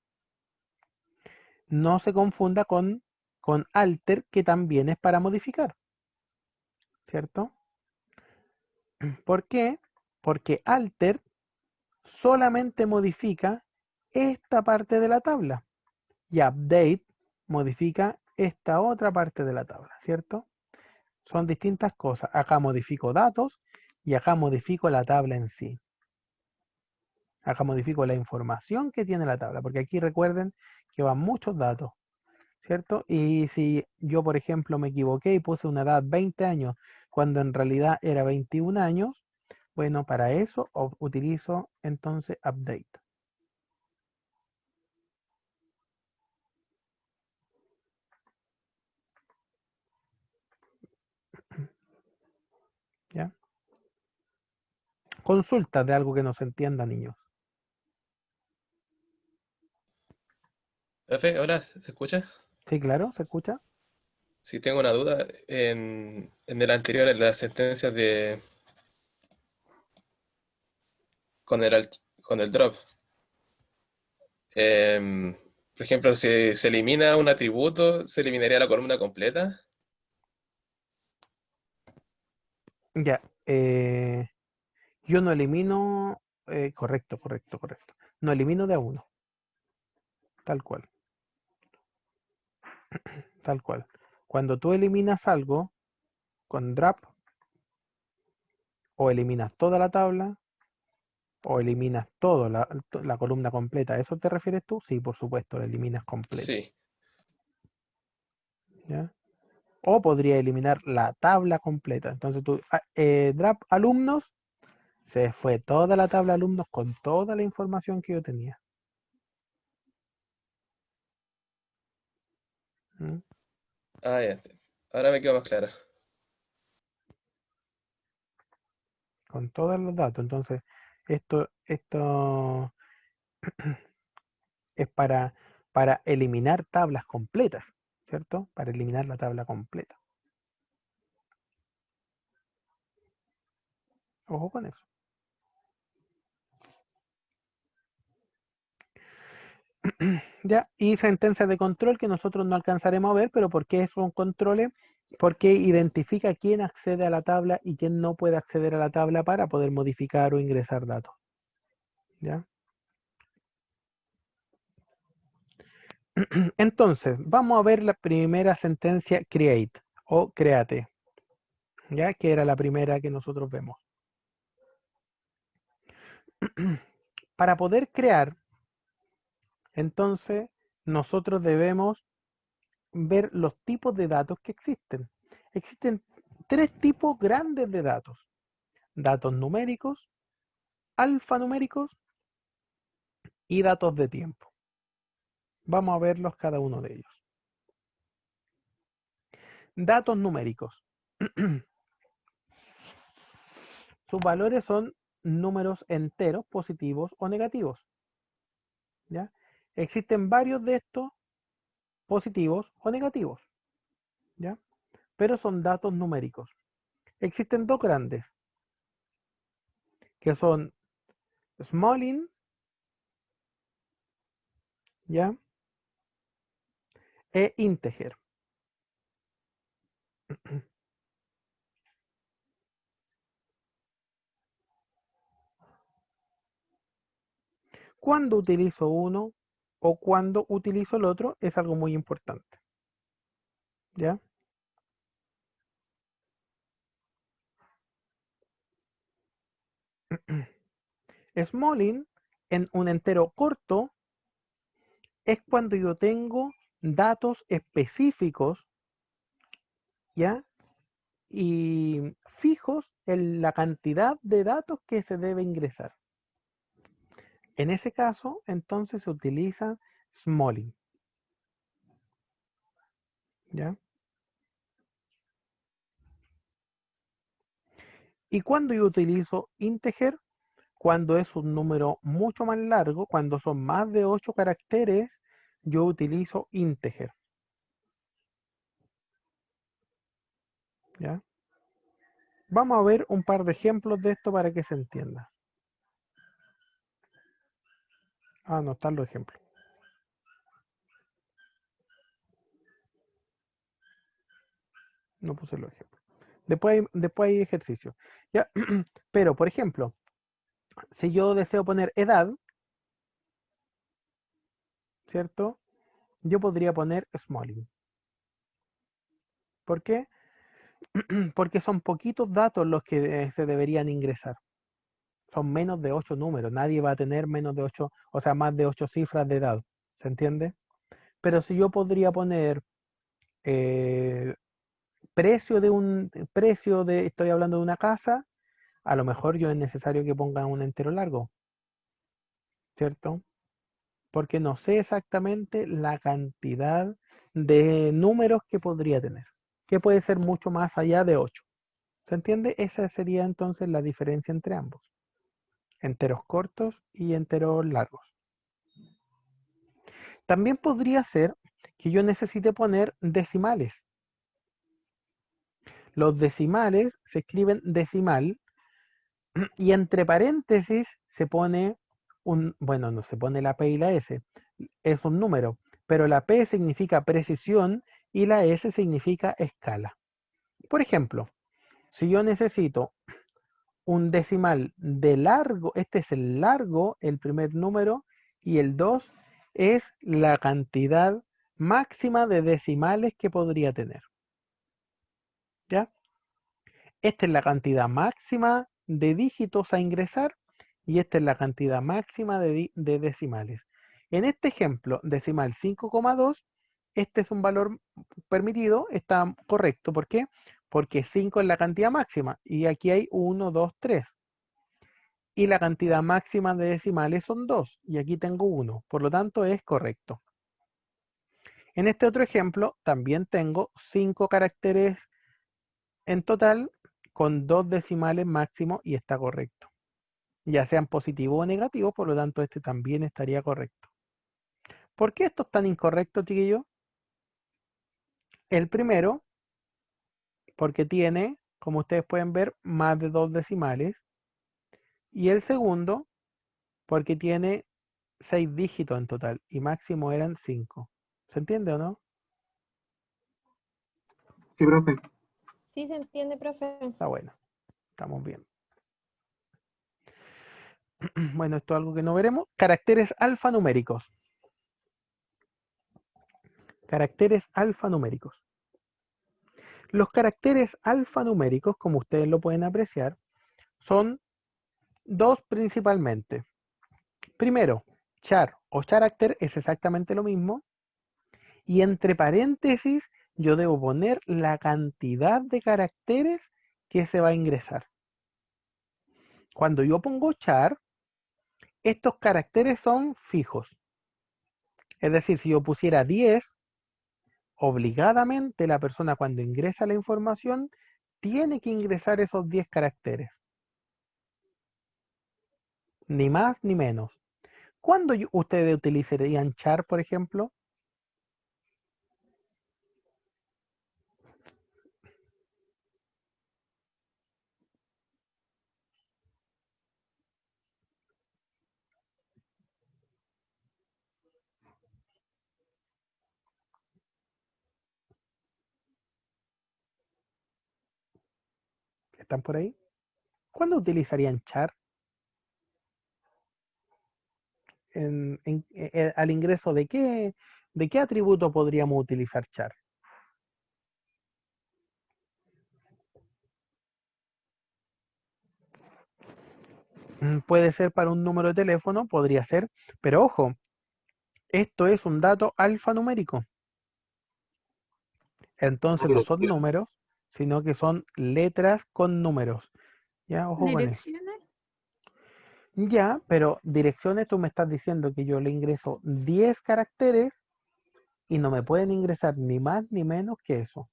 No se confunda con alter, que también es para modificar. ¿Cierto? ¿Por qué? Porque alter solamente modifica esta parte de la tabla. Y update modifica esta otra parte de la tabla. ¿Cierto? Son distintas cosas. Acá modifico datos y acá modifico la tabla en sí. Acá modifico la información que tiene la tabla, porque aquí recuerden que van muchos datos, ¿cierto? Y si yo, por ejemplo, me equivoqué y puse una edad 20 años, cuando en realidad era 21 años, bueno, para eso utilizo entonces update. ¿Ya? Consultas de algo que no se entienda, niños. Profe, hola, ¿se escucha? Sí, claro, ¿se escucha? Si tengo una duda, en el anterior, en las sentencias con el drop, em, por ejemplo, si se elimina un atributo, ¿se eliminaría la columna completa? Ya. Yo no elimino, correcto, correcto, correcto. No elimino de a uno, tal cual, tal cual. Cuando tú eliminas algo con drop, o eliminas toda la tabla, o eliminas toda la columna completa. ¿A eso te refieres tú? Sí, por supuesto, la eliminas completa. Sí. ¿Ya? O podría eliminar la tabla completa. Entonces tú, drop alumnos, se fue toda la tabla alumnos con toda la información que yo tenía. ¿Mm? Ah, ya. Ahora me quedo más claro. Con todos los datos. Entonces, esto es para eliminar tablas completas, ¿cierto? Para eliminar la tabla completa. Ojo con eso. Ya, y sentencias de control que nosotros no alcanzaremos a ver, pero ¿por qué son controles? Porque identifica quién accede a la tabla y quién no puede acceder a la tabla para poder modificar o ingresar datos. ¿Ya? Entonces, vamos a ver la primera sentencia create o create, ¿ya? Que era la primera que nosotros vemos. Para poder crear, entonces, nosotros debemos ver los tipos de datos que existen. Existen tres tipos grandes de datos. Datos numéricos, alfanuméricos y datos de tiempo. Vamos a verlos cada uno de ellos. Datos numéricos. Sus valores son números enteros, positivos o negativos. ¿Ya? Existen varios de estos positivos o negativos. ¿Ya? Pero son datos numéricos. Existen dos grandes. que son Smallin, ¿ya? E integer. Cuando utilizo uno o cuando utilizo el otro es algo muy importante, ¿ya? Smallin en un entero corto es cuando yo tengo datos específicos, ¿ya? Y fijos en la cantidad de datos que se debe ingresar. En ese caso, entonces se utiliza Smallin, ¿ya? Y cuando yo utilizo integer, cuando es un número mucho más largo, cuando son más de 8 caracteres, yo utilizo integer, ¿ya? Vamos a ver un par de ejemplos de esto para que se entienda. Ah, no están los ejemplos. No puse los ejemplos. Después hay ejercicio. ¿Ya? Pero, por ejemplo, si yo deseo poner edad, ¿cierto? Yo podría poner Smalling. ¿Por qué? Porque son poquitos datos los que se deberían ingresar. Son menos de 8 números. Nadie va a tener menos de 8, o sea, más de 8 cifras de edad. ¿Se entiende? Pero si yo podría poner eh, estoy hablando de una casa, a lo mejor yo es necesario que ponga un entero largo, ¿cierto? Porque no sé exactamente la cantidad de números que podría tener, que puede ser mucho más allá de 8. ¿Se entiende? Esa sería entonces la diferencia entre ambos, enteros cortos y enteros largos. También podría ser que yo necesite poner decimales. Los decimales se escriben decimal y entre paréntesis se pone bueno, no se pone la P y la S, es un número, pero la P significa precisión y la S significa escala. Por ejemplo, si yo necesito un decimal de largo, este es el largo, el primer número, y el 2 es la cantidad máxima de decimales que podría tener. ¿Ya? Esta es la cantidad máxima de dígitos a ingresar y esta es la cantidad máxima de decimales. En este ejemplo, decimal 5,2, este es un valor permitido, está correcto. ¿Por qué? Porque 5 es la cantidad máxima y aquí hay 1, 2, 3. Y la cantidad máxima de decimales son 2 y aquí tengo 1, por lo tanto es correcto. En este otro ejemplo también tengo 5 caracteres en total con 2 decimales máximo y está correcto. Ya sean positivos o negativos, por lo tanto este también estaría correcto. ¿Por qué esto es tan incorrecto, chiquillos? El primero, porque tiene, como ustedes pueden ver, más de 2 decimales. Y el segundo, porque tiene 6 dígitos en total y máximo eran 5. ¿Se entiende o no? Sí, profe. Sí, se entiende, profe. Está bueno, estamos bien. Bueno, esto es algo que no veremos. Caracteres alfanuméricos. Caracteres alfanuméricos. Los caracteres alfanuméricos, como ustedes lo pueden apreciar, son dos principalmente. Primero, char o character es exactamente lo mismo. Y entre paréntesis, yo debo poner la cantidad de caracteres que se va a ingresar. Cuando yo pongo char, estos caracteres son fijos. Es decir, si yo pusiera 10, obligadamente la persona cuando ingresa la información tiene que ingresar esos 10 caracteres. Ni más ni menos. ¿Cuándo ustedes utilizarían char, por ejemplo? ¿Están por ahí? ¿Cuándo utilizarían char al ingreso de qué atributo podríamos utilizar char? Puede ser para un número de teléfono, podría ser, pero ojo, esto es un dato alfanumérico. Entonces no son números, sino que son letras con números. ¿Ya? Ojo con eso. Direcciones. Ya, pero direcciones, tú me estás diciendo que yo le ingreso 10 caracteres y no me pueden ingresar ni más ni menos que eso.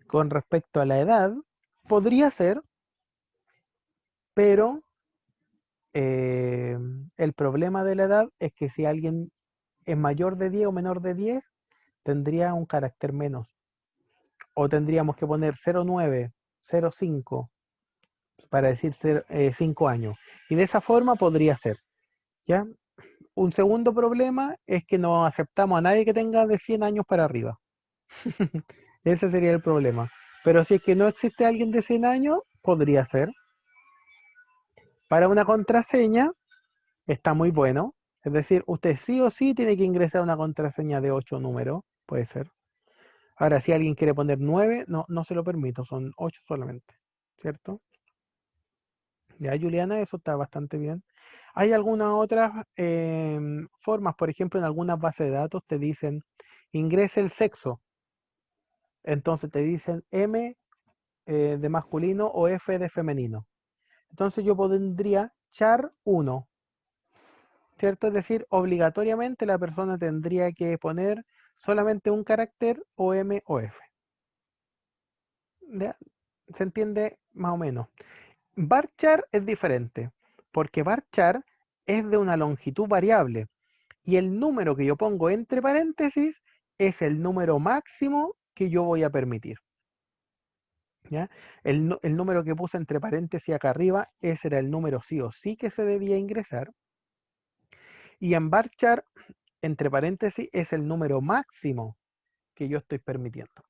Con respecto a la edad, podría ser, pero el problema de la edad es que si alguien es mayor de 10 o menor de 10, tendría un carácter menos. O tendríamos que poner 09, 05 para decir 5 años. Y de esa forma podría ser. ¿Ya? Un segundo problema es que no aceptamos a nadie que tenga de 100 años para arriba. Ese sería el problema. Pero si es que no existe alguien de 100 años, podría ser. Para una contraseña, está muy bueno. Es decir, usted sí o sí tiene que ingresar una contraseña de 8 números. Puede ser. Ahora, si alguien quiere poner 9, no se lo permito. Son 8 solamente. ¿Cierto? Ya, Juliana, eso está bastante bien. Hay algunas otras formas, por ejemplo, en algunas bases de datos te dicen ingrese el sexo. Entonces te dicen M de masculino o F de femenino. Entonces yo pondría char 1, ¿cierto? Es decir, obligatoriamente la persona tendría que poner solamente un carácter o M o F. ¿Ya? ¿Se entiende más o menos? Varchar es diferente, porque varchar es de una longitud variable y el número que yo pongo entre paréntesis es el número máximo que yo voy a permitir. ¿Ya? El número que puse entre paréntesis acá arriba, ese era el número sí o sí que se debía ingresar. Y en varchar, entre paréntesis, es el número máximo que yo estoy permitiendo.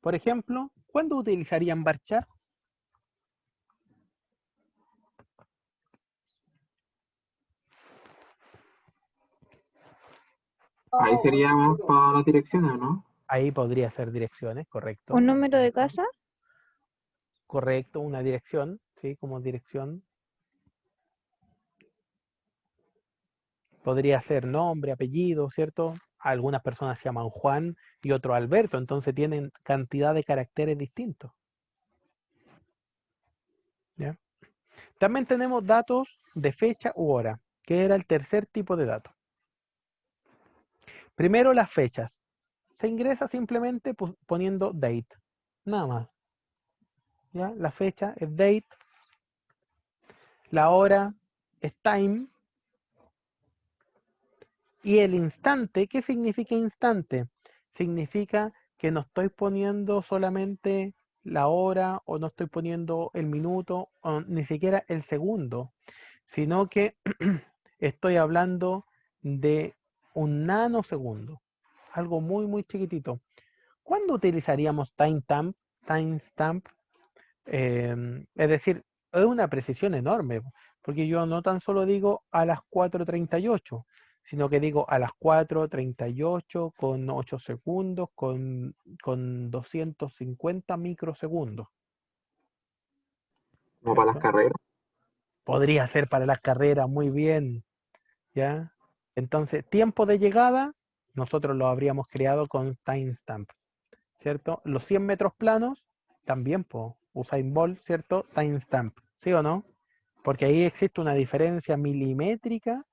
Por ejemplo, ¿cuándo utilizarían varchar? Ahí seríamos para las direcciones, ¿no? Ahí podría ser direcciones, correcto. ¿Un número de casa? Correcto, una dirección, ¿sí? Como dirección. Podría ser nombre, apellido, ¿cierto? Algunas personas se llaman Juan y otro Alberto, entonces tienen cantidad de caracteres distintos. ¿Ya? También tenemos datos de fecha u hora, que era el tercer tipo de datos. Primero las fechas. Se ingresa simplemente poniendo date, nada más. ¿Ya? La fecha es date, la hora es time, y el instante, ¿qué significa instante? Significa que no estoy poniendo solamente la hora o no estoy poniendo el minuto o ni siquiera el segundo, sino que estoy hablando de un nanosegundo, algo muy muy chiquitito. ¿Cuándo utilizaríamos timestamp? Timestamp, es decir, es una precisión enorme, porque yo no tan solo digo a las 4:38, sino que digo a las 4:38 con 8 segundos, con 250 microsegundos. Como para las ¿Cierto? carreras. Podría ser para las carreras, muy bien, ¿ya? Entonces, tiempo de llegada, nosotros lo habríamos creado con timestamp, ¿cierto? Los 100 metros planos, también, Usain Bolt, ¿cierto? Timestamp, ¿sí o no? Porque ahí existe una diferencia milimétrica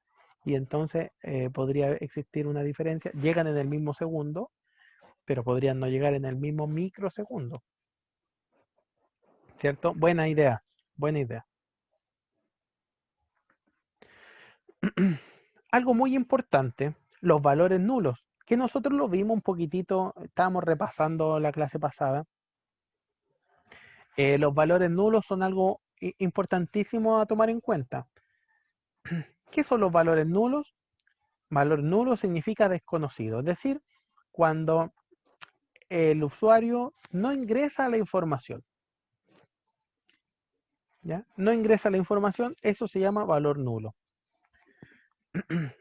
y entonces podría existir una diferencia. Llegan en el mismo segundo, pero podrían no llegar en el mismo microsegundo, ¿cierto? Buena idea, buena idea. Algo muy importante, los valores nulos, que nosotros lo vimos un poquitito, estábamos repasando la clase pasada. Los valores nulos son algo importantísimo a tomar en cuenta. ¿Qué son los valores nulos? Valor nulo significa desconocido, es decir, cuando el usuario no ingresa la información. ¿Ya? No ingresa la información, eso se llama valor nulo.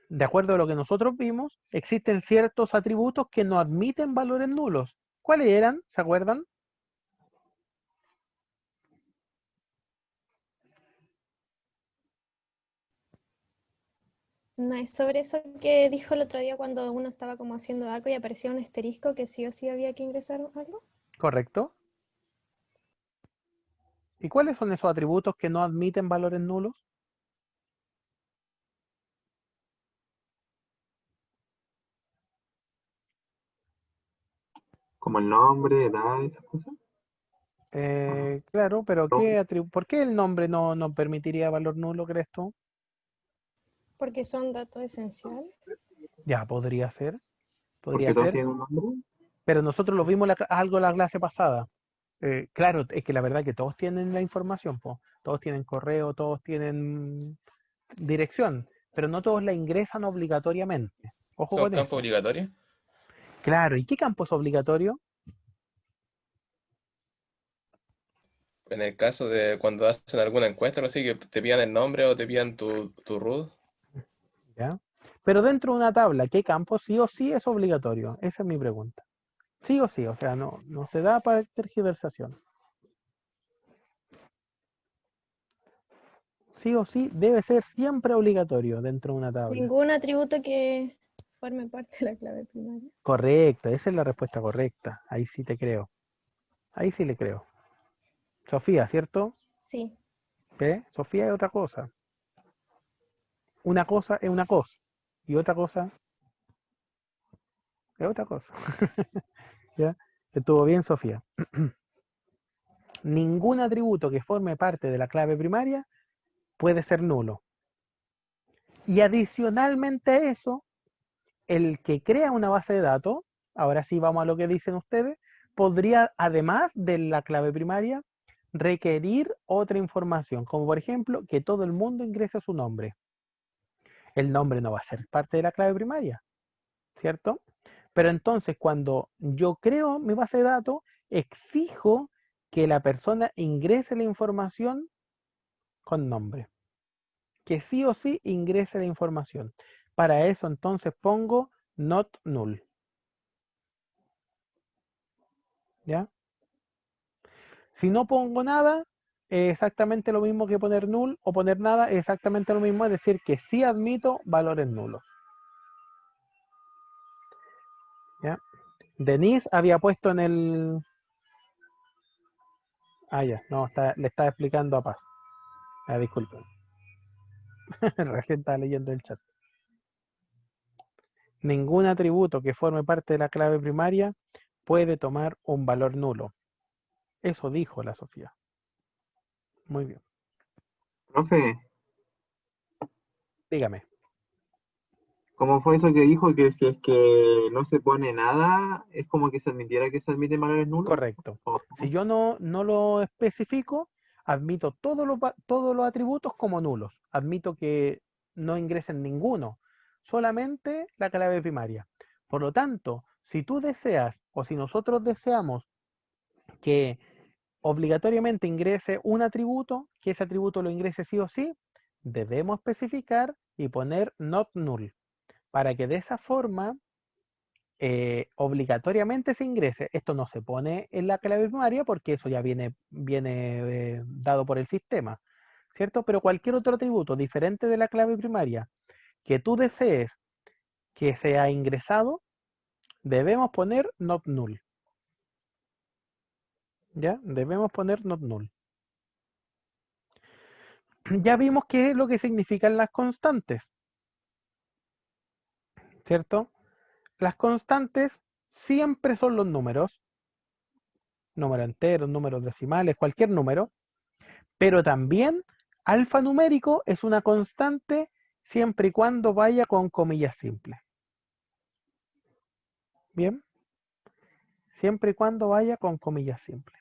De acuerdo a lo que nosotros vimos, existen ciertos atributos que no admiten valores nulos. ¿Cuáles eran? ¿Se acuerdan? No es sobre eso que dijo el otro día cuando uno estaba como haciendo algo y aparecía un asterisco que sí o sí había que ingresar algo. ¿Correcto? ¿Y cuáles son esos atributos que no admiten valores nulos? Como el nombre, edad, esas cosas. Claro, pero No. ¿por qué el nombre no permitiría valor nulo, crees tú? Porque son datos esenciales. Ya, podría ser, Porque podría todos ser, tienen un nombre. pero nosotros lo vimos algo la clase pasada. Claro, es que la verdad que todos tienen la información, po. Todos tienen correo, todos tienen dirección, pero no todos la ingresan obligatoriamente. Ojo ¿Son con campos eso. obligatorios? Claro, ¿y qué campo es obligatorio? En el caso de cuando hacen alguna encuesta, no sé, que te pidan el nombre o te pidan tu RUT. ¿Ya? Pero dentro de una tabla, ¿qué campo sí o sí es obligatorio? Esa es mi pregunta. Sí o sí, o sea, no se da para tergiversación. Sí o sí debe ser siempre obligatorio dentro de una tabla. Ningún atributo que forme parte de la clave primaria. Correcto, esa es la respuesta correcta. Ahí sí te creo. Ahí sí le creo. Sofía, ¿cierto? Sí. ¿Ve? Sofía es otra cosa. Una cosa es una cosa. Y otra cosa es otra cosa. ¿Ya? Estuvo bien, Sofía. Ningún atributo que forme parte de la clave primaria puede ser nulo. Y adicionalmente a eso, el que crea una base de datos, ahora sí vamos a lo que dicen ustedes, podría, además de la clave primaria, requerir otra información, como por ejemplo que todo el mundo ingrese su nombre. El nombre no va a ser parte de la clave primaria, ¿cierto? Pero entonces cuando yo creo mi base de datos, exijo que la persona ingrese la información con nombre. Que sí o sí ingrese la información. Para eso entonces pongo not null. ¿Ya? Si no pongo nada, es exactamente lo mismo que poner null o poner nada, es exactamente lo mismo, es decir, que sí admito valores nulos. ¿Ya? Denise había puesto en el... Ah, ya, no, le estaba explicando a Paz. Ah, disculpen. Recién estaba leyendo el chat. Ningún atributo que forme parte de la clave primaria puede tomar un valor nulo. Eso dijo la Sofía. Muy bien. Profe, Dígame. ¿cómo fue eso que dijo que si es que no se pone nada, es como que se admitiera que se admiten valores nulos? Correcto. ¿O Si yo no lo especifico, admito todos los atributos como nulos. Admito que no ingresen ninguno, solamente la clave primaria. Por lo tanto, si tú deseas o si nosotros deseamos que obligatoriamente ingrese un atributo, que ese atributo lo ingrese sí o sí, debemos especificar y poner not null, para que de esa forma obligatoriamente se ingrese. Esto no se pone en la clave primaria porque eso ya viene dado por el sistema, ¿cierto? Pero cualquier otro atributo diferente de la clave primaria que tú desees que sea ingresado, debemos poner not null. ¿Ya? Debemos poner not null. Ya vimos qué es lo que significan las constantes, ¿cierto? Las constantes siempre son los números, números enteros, números decimales, cualquier número, pero también alfanumérico es una constante siempre y cuando vaya con comillas simples. Bien, siempre y cuando vaya con comillas simples.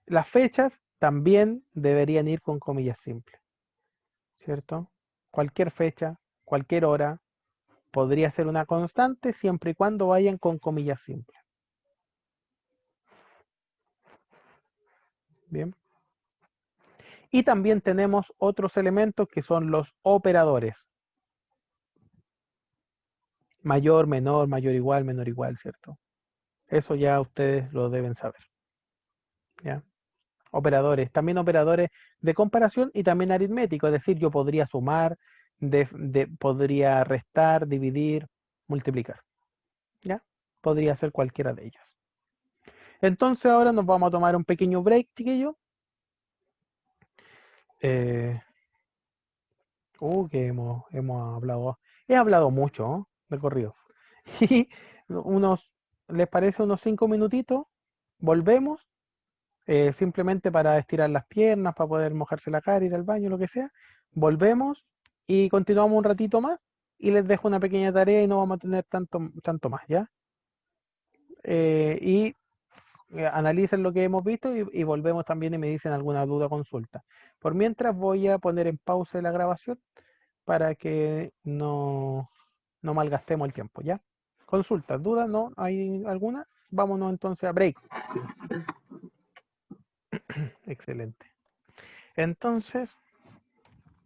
Las fechas también deberían ir con comillas simples, ¿cierto? Cualquier fecha, cualquier hora, podría ser una constante siempre y cuando vayan con comillas simples. Bien. Y también tenemos otros elementos que son los operadores. Mayor, menor, mayor igual, menor igual, ¿cierto? Eso ya ustedes lo deben saber. ¿Ya? Operadores, también operadores de comparación y también aritmético, es decir, yo podría sumar, podría restar, dividir, multiplicar. ¿Ya? Podría ser cualquiera de ellos. Entonces ahora nos vamos a tomar un pequeño break, chiquillos. Que hemos hablado. He hablado mucho, ¿no? De corrido. Y ¿les parece unos 5 minutitos? Volvemos, simplemente para estirar las piernas, para poder mojarse la cara, ir al baño, lo que sea. Volvemos y continuamos un ratito más y les dejo una pequeña tarea y no vamos a tener tanto más, ¿ya? Analicen lo que hemos visto y volvemos también y me dicen alguna duda o consulta. Por mientras voy a poner en pausa la grabación para que no malgastemos el tiempo, ¿ya? Consultas, dudas, ¿no? ¿Hay alguna? Vámonos entonces a break. Excelente. Entonces,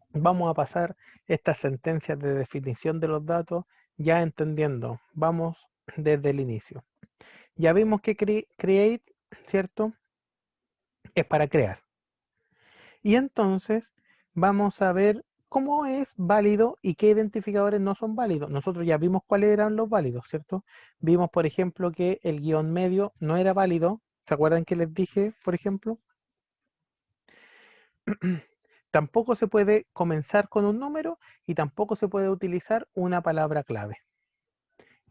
vamos a pasar estas sentencias de definición de los datos ya entendiendo. Vamos desde el inicio. Ya vimos que create, ¿cierto? Es para crear. Y entonces vamos a ver cómo es válido y qué identificadores no son válidos. Nosotros ya vimos cuáles eran los válidos, ¿cierto? Vimos, por ejemplo, que el guión medio no era válido. ¿Se acuerdan que les dije, por ejemplo? Tampoco se puede comenzar con un número y tampoco se puede utilizar una palabra clave.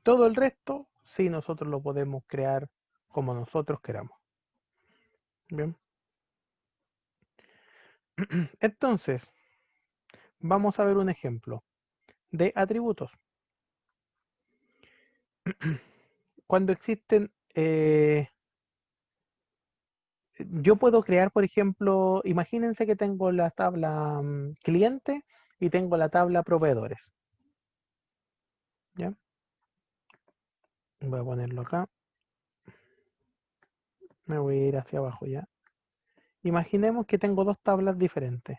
Todo el resto, sí, nosotros lo podemos crear como nosotros queramos. Bien. Entonces, vamos a ver un ejemplo de atributos. Cuando existen, yo puedo crear, por ejemplo, imagínense que tengo la tabla cliente y tengo la tabla proveedores. ¿Ya? Voy a ponerlo acá. Me voy a ir hacia abajo ya. Imaginemos que tengo dos tablas diferentes.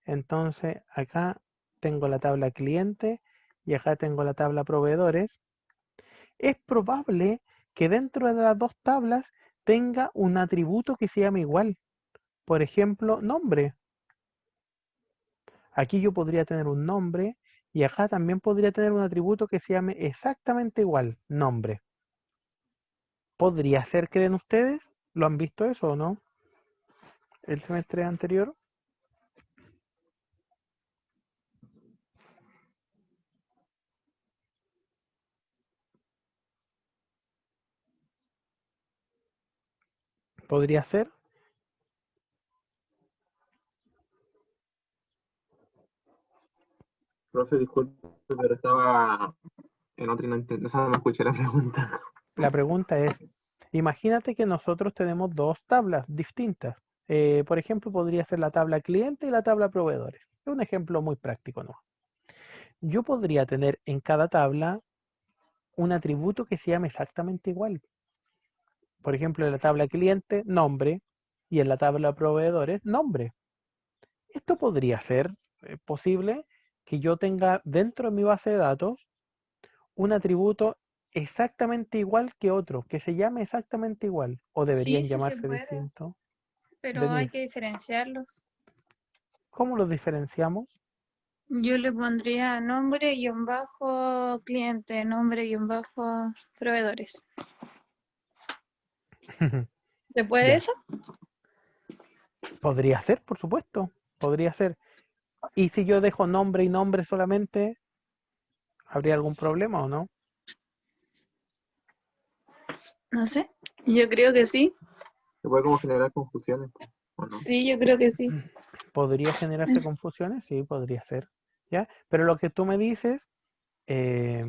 Entonces, acá tengo la tabla cliente y acá tengo la tabla proveedores. Es probable que dentro de las dos tablas tenga un atributo que se llame igual. Por ejemplo, nombre. Aquí yo podría tener un nombre y acá también podría tener un atributo que se llame exactamente igual, nombre. ¿Podría ser que den ustedes? ¿Lo han visto eso o no? El semestre anterior. ¿Podría ser? Profe, disculpe, pero estaba en otra y no escuché la pregunta. La pregunta es, imagínate que nosotros tenemos dos tablas distintas. Por ejemplo, podría ser la tabla cliente y la tabla proveedores. Es un ejemplo muy práctico, ¿no? Yo podría tener en cada tabla un atributo que se llame exactamente igual. Por ejemplo, en la tabla cliente, nombre, y en la tabla proveedores, nombre. Esto podría ser posible que yo tenga dentro de mi base de datos un atributo exactamente igual que otro, que se llame exactamente igual, o deberían Sí, sí se llamarse puede, distinto. pero hay Denise, que diferenciarlos. ¿cómo los diferenciamos? Yo le pondría nombre guión bajo cliente, nombre guión bajo proveedores. ¿Se puede Ya. eso? Podría ser, por supuesto, podría ser. Y si yo dejo nombre y nombre solamente, ¿habría algún problema o no? No sé. Yo creo que sí. Se puede como generar confusiones, ¿o no? Sí, yo creo que sí. ¿Podría generarse confusiones? Sí, podría ser. ¿Ya? Pero lo que tú me dices es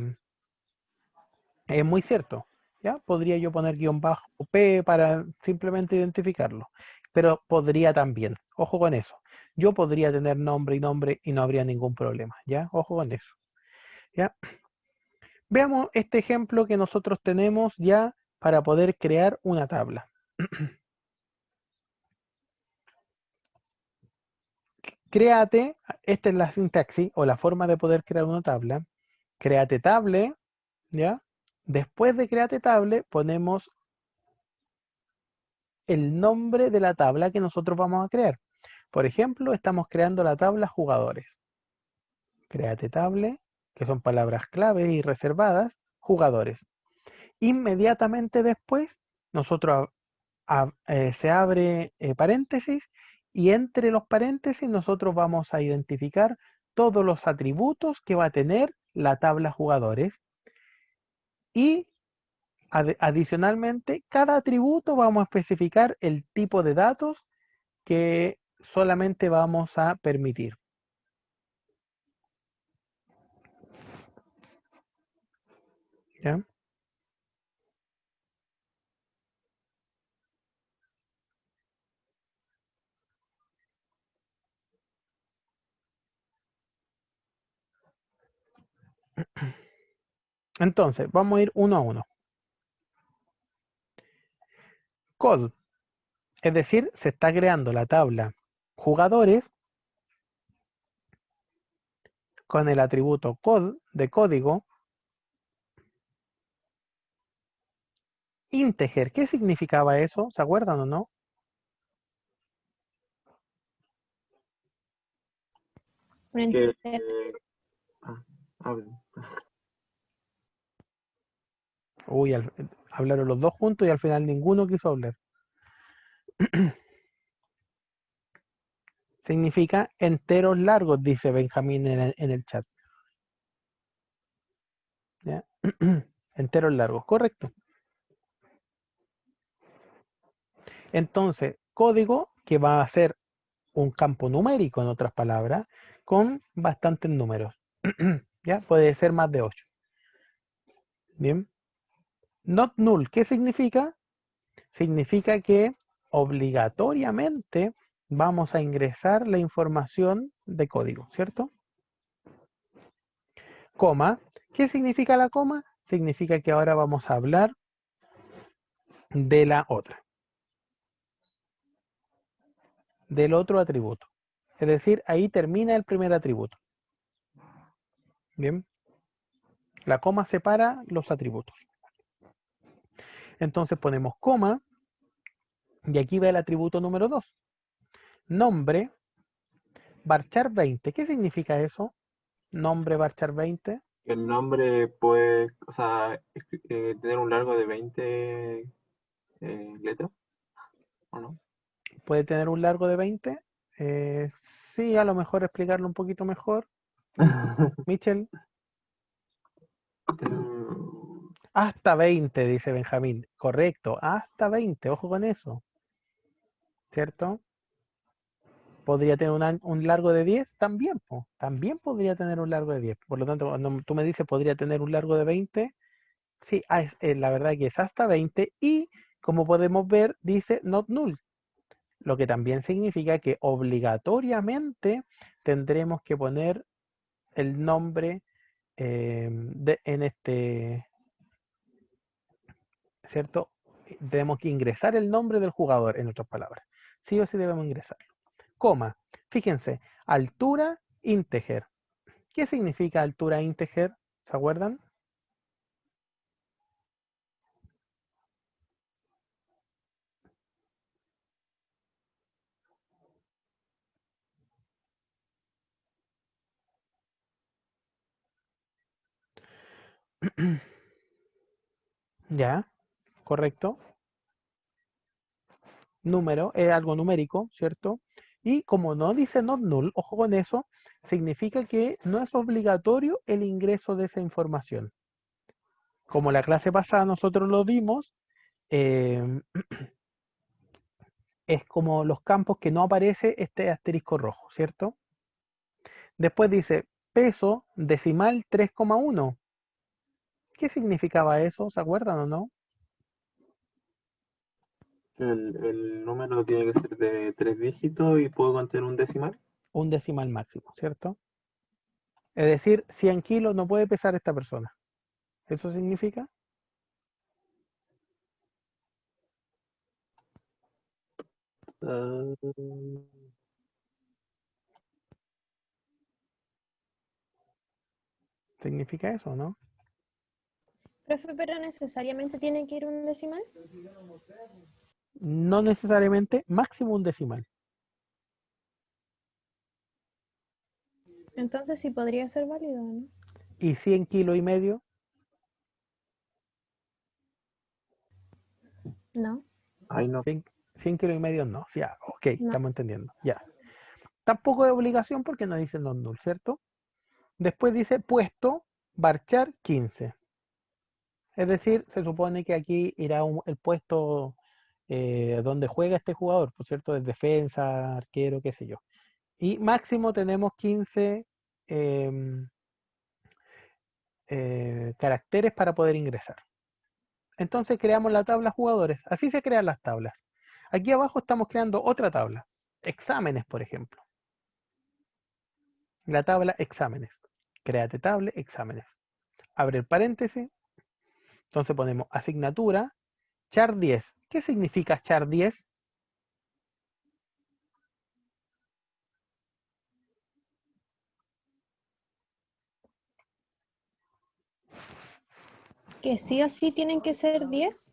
muy cierto. ¿Ya? Podría yo poner guión bajo P para simplemente identificarlo, pero podría también, ojo con eso. Yo podría tener nombre y no habría ningún problema, ¿ya? Ojo con eso, ¿ya? Veamos este ejemplo que nosotros tenemos ya para poder crear una tabla. Créate, esta es la sintaxis o la forma de poder crear una tabla. Créate table, ¿ya? Después de créate table ponemos el nombre de la tabla que nosotros vamos a crear. Por ejemplo, estamos creando la tabla jugadores. Créate table, que son palabras clave y reservadas, jugadores. Inmediatamente después, nosotros se abre paréntesis y entre los paréntesis nosotros vamos a identificar todos los atributos que va a tener la tabla jugadores y adicionalmente cada atributo vamos a especificar el tipo de datos que solamente vamos a permitir. ¿Ya? Entonces, vamos a ir uno a uno. Code, es decir, se está creando la tabla jugadores con el atributo code de código integer. ¿Qué significaba eso? ¿Se acuerdan o no? Un Que, entero. ah, hablen. Uy, hablaron los dos juntos y al final ninguno quiso hablar. Significa enteros largos, dice Benjamín en el chat. ¿Ya? Enteros largos, correcto. Entonces, código que va a ser un campo numérico, en otras palabras, con bastantes números. ¿Ya? Puede ser más de 8. Bien. Not null, ¿qué significa? Significa que obligatoriamente vamos a ingresar la información de código, ¿cierto? Coma, ¿qué significa la coma? Significa que ahora vamos a hablar de la otra, del otro atributo. Es decir, ahí termina el primer atributo. Bien. La coma separa los atributos. Entonces ponemos coma y aquí va el atributo número 2. Nombre varchar 20. ¿Qué significa eso? Nombre varchar 20. El nombre puede, o sea, tener un largo de 20 letras, ¿o no? Puede tener un largo de 20. Sí, a lo mejor explicarlo un poquito mejor. Michel. Hasta 20, dice Benjamín. Correcto, hasta 20. Ojo con eso. ¿Cierto? ¿Podría tener un largo de 10? También, po. También podría tener un largo de 10. Por lo tanto, cuando tú me dices podría tener un largo de 20, sí, la verdad que es hasta 20 y como podemos ver dice not null, lo que también significa que obligatoriamente tendremos que poner el nombre en este, ¿cierto? Tenemos que ingresar el nombre del jugador, en otras palabras. Sí o sí debemos ingresarlo. Coma, fíjense, altura integer. ¿Qué significa altura integer? ¿Se acuerdan? Ya, correcto. Número es algo numérico, ¿cierto? Y como no dice not null, ojo con eso, significa que no es obligatorio el ingreso de esa información. Como la clase pasada nosotros lo dimos, es como los campos que no aparece este asterisco rojo, ¿cierto? Después dice peso decimal 3,1. ¿Qué significaba eso? ¿Se acuerdan o no? El número tiene que ser de 3 dígitos y puedo contener un decimal. Un decimal máximo, ¿cierto? Es decir, 100 kilos no puede pesar esta persona. ¿Eso significa? Ah, ¿Significa eso, no? Profe, pero necesariamente tiene que ir un decimal. No necesariamente, máximo un decimal. Entonces sí podría ser válido, ¿no? ¿Y 100 kilos y medio? No, Ay, no. 100 kilos y medio no. Ya, ok, no. estamos entendiendo. Ya. Tampoco es obligación porque no dice non null, ¿cierto? Después dice puesto, varchar 15. Es decir, se supone que aquí irá el puesto donde juega este jugador, por cierto, de defensa, arquero, qué sé yo. Y máximo tenemos 15 em, caracteres para poder ingresar. Entonces creamos la tabla jugadores. Así se crean las tablas. Aquí abajo estamos creando otra tabla. Exámenes, por ejemplo. La tabla exámenes. Créate tabla, exámenes. Abre el paréntesis. Entonces ponemos asignatura, char 10. ¿Qué significa char 10? Que sí o sí tienen que ser 10.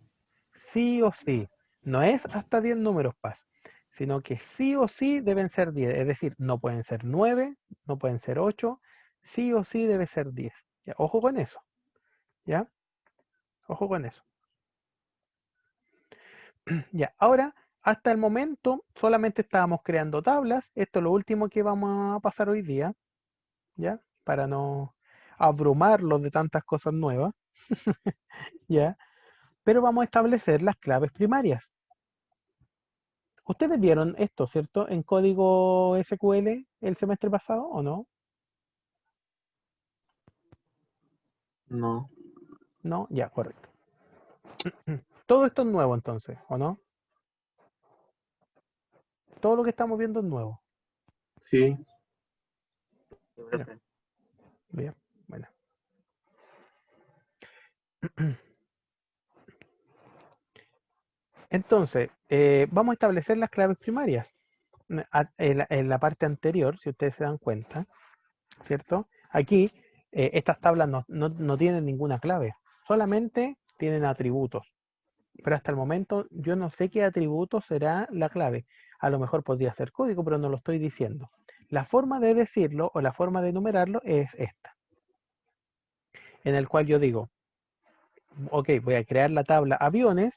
Sí o sí. No es hasta 10 números pas, sino que sí o sí deben ser 10. Es decir, no pueden ser 9, no pueden ser 8. Sí o sí debe ser 10. ¿Ya? Ojo con eso. ¿Ya? Ojo con eso. Ya, ahora, hasta el momento solamente estábamos creando tablas. Esto es lo último que vamos a pasar hoy día, ¿ya? Para no abrumarlos de tantas cosas nuevas, ¿ya? Pero vamos a establecer las claves primarias. Ustedes vieron esto, ¿cierto? En código SQL el semestre pasado, ¿o no? No. No, ya, correcto. Todo esto es nuevo entonces, ¿o no? Todo lo que estamos viendo es nuevo. Sí. Ya, bien, bueno. Entonces, vamos a establecer las claves primarias. En la parte anterior, si ustedes se dan cuenta, ¿cierto? Aquí, estas tablas no tienen ninguna clave, solamente tienen atributos. Pero hasta el momento yo no sé qué atributo será la clave. A lo mejor podría ser código, pero no lo estoy diciendo. La forma de decirlo o la forma de enumerarlo es esta, en el cual yo digo, ok, voy a crear la tabla aviones,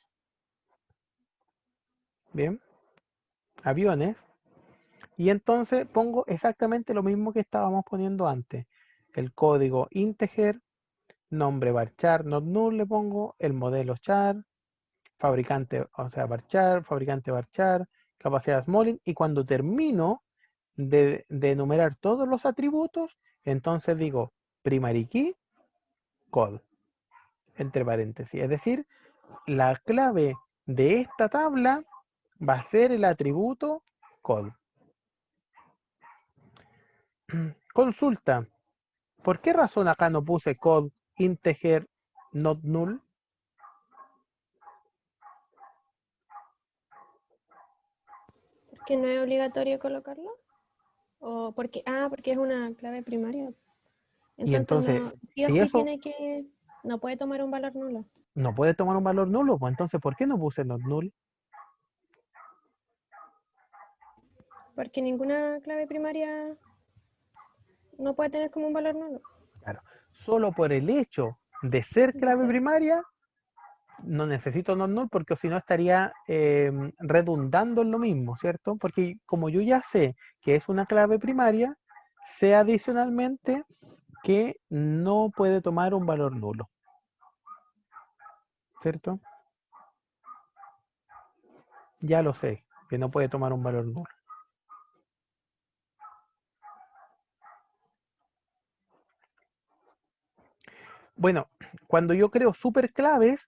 bien, aviones, y entonces pongo exactamente lo mismo que estábamos poniendo antes. El código integer, nombre varchar, not null le pongo, el modelo char, fabricante, o sea, varchar, fabricante varchar, capacidad Smolin, y cuando termino de enumerar todos los atributos, entonces digo primary key, code, entre paréntesis. Es decir, la clave de esta tabla va a ser el atributo code. Consulta, ¿por qué razón acá no puse code integer not null? ¿Porque no es obligatorio colocarlo? O porque es una clave primaria. Y Entonces entonces, no, sí o si sí eso tiene que, no puede tomar un valor nulo. no puede tomar un valor nulo, pues entonces, ¿por qué no puse not null? Porque ninguna clave primaria no puede tener como un valor nulo. Claro, solo por el hecho de ser clave Sí. primaria, no necesito not null porque si no estaría redundando en lo mismo, ¿cierto? Porque como yo ya sé que es una clave primaria, sé adicionalmente que no puede tomar un valor nulo, ¿cierto? Ya lo sé, que no puede tomar un valor nulo. Bueno, cuando yo creo superclaves,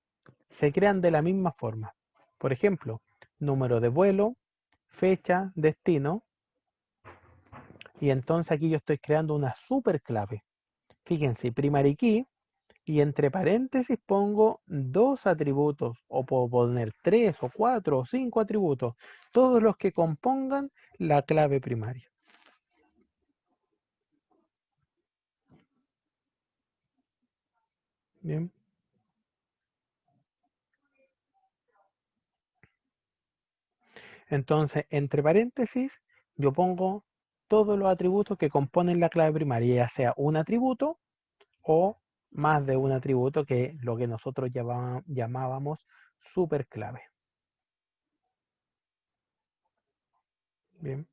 se crean de la misma forma. Por ejemplo, número de vuelo, fecha, destino, y entonces aquí yo estoy creando una super clave. Fíjense, primary key, y entre paréntesis pongo 2 atributos, o puedo poner 3 o 4 o 5 atributos, todos los que compongan la clave primaria. Bien. Entonces, entre paréntesis, yo pongo todos los atributos que componen la clave primaria, ya sea un atributo o más de un atributo, que es lo que nosotros llamábamos superclave. Bien.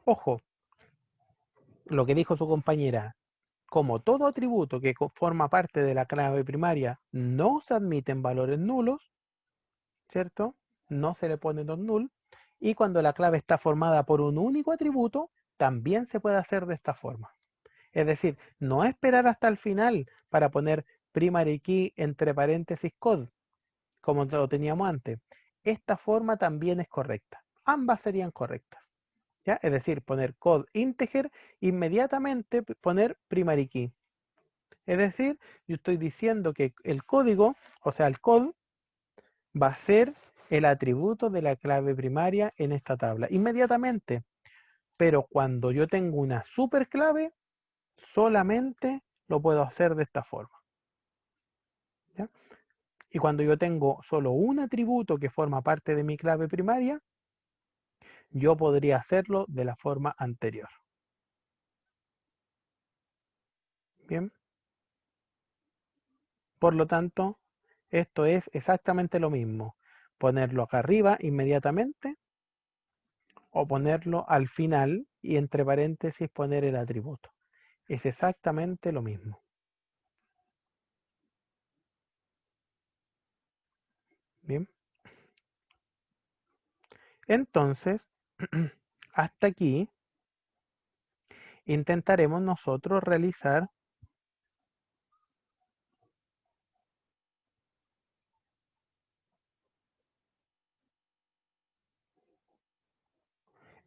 Ojo, lo que dijo su compañera, como todo atributo que forma parte de la clave primaria no se admiten valores nulos, ¿cierto? No se le ponen los null. Y cuando la clave está formada por un único atributo, también se puede hacer de esta forma. Es decir, no esperar hasta el final para poner primary key entre paréntesis code, como lo teníamos antes. Esta forma también es correcta. Ambas serían correctas. ¿Ya? Es decir, poner code integer, inmediatamente poner primary key. Es decir, yo estoy diciendo que el código, o sea, el code, va a ser el atributo de la clave primaria en esta tabla, inmediatamente. Pero cuando yo tengo una superclave, solamente lo puedo hacer de esta forma. ¿Ya? Y cuando yo tengo solo un atributo que forma parte de mi clave primaria, yo podría hacerlo de la forma anterior. Bien. Por lo tanto, esto es exactamente lo mismo. Ponerlo acá arriba inmediatamente o ponerlo al final y entre paréntesis poner el atributo. Es exactamente lo mismo. Bien. Entonces, hasta aquí intentaremos nosotros realizar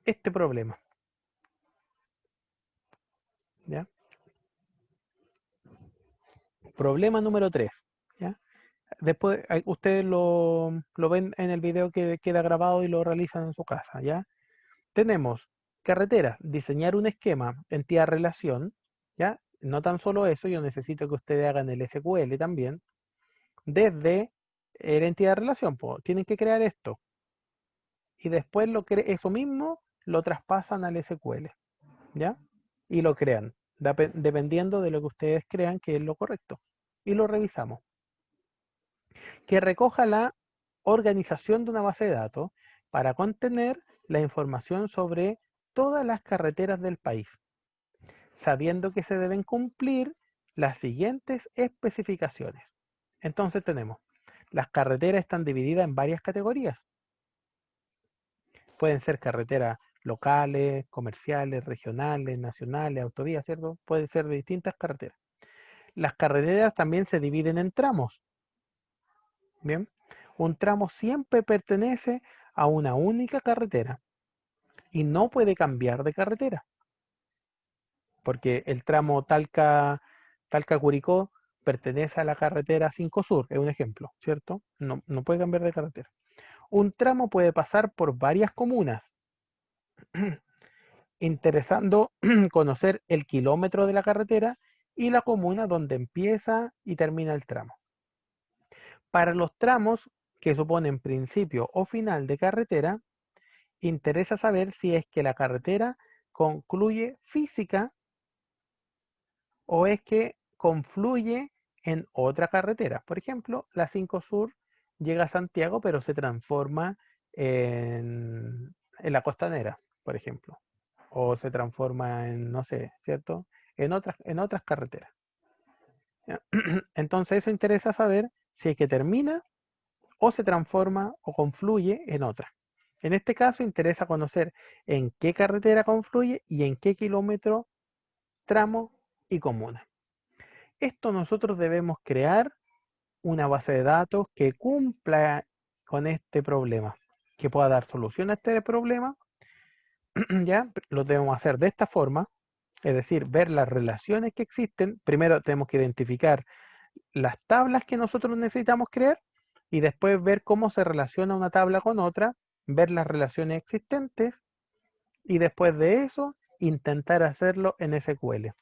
este problema. ¿Ya? Problema número 3. ¿Ya? Después ustedes lo ven en el video que queda grabado y lo realizan en su casa. ¿Ya? Tenemos carretera, diseñar un esquema, entidad relación. ¿Ya? No tan solo eso, yo necesito que ustedes hagan el SQL también. Desde la entidad relación, pues, tienen que crear esto. Y después eso mismo lo traspasan al SQL. ¿Ya? Y lo crean, dependiendo de lo que ustedes crean que es lo correcto. Y lo revisamos. Que recoja la organización de una base de datos para contener la información sobre todas las carreteras del país, sabiendo que se deben cumplir las siguientes especificaciones. Entonces tenemos, las carreteras están divididas en varias categorías. Pueden ser carreteras locales, comerciales, regionales, nacionales, autovías, ¿cierto? Pueden ser de distintas carreteras. Las carreteras también se dividen en tramos. Bien, un tramo siempre pertenece a una única carretera y no puede cambiar de carretera, porque el tramo Talca-Curicó pertenece a la carretera 5 Sur, es un ejemplo, ¿cierto? No puede cambiar de carretera. Un tramo puede pasar por varias comunas, interesando conocer el kilómetro de la carretera y la comuna donde empieza y termina el tramo. Para los tramos que suponen principio o final de carretera, interesa saber si es que la carretera concluye física o es que confluye en otra carretera. Por ejemplo, la 5 Sur llega a Santiago, pero se transforma en la Costanera, por ejemplo. O se transforma en, no sé, ¿cierto? En otras carreteras. Entonces eso interesa saber si es que termina o se transforma o confluye en otra. En este caso interesa conocer en qué carretera confluye y en qué kilómetro, tramo y comuna. Esto nosotros debemos crear una base de datos que cumpla con este problema, que pueda dar solución a este problema. Ya lo debemos hacer de esta forma, es decir, ver las relaciones que existen. Primero tenemos que identificar las tablas que nosotros necesitamos crear y después ver cómo se relaciona una tabla con otra, ver las relaciones existentes y después de eso intentar hacerlo en SQL.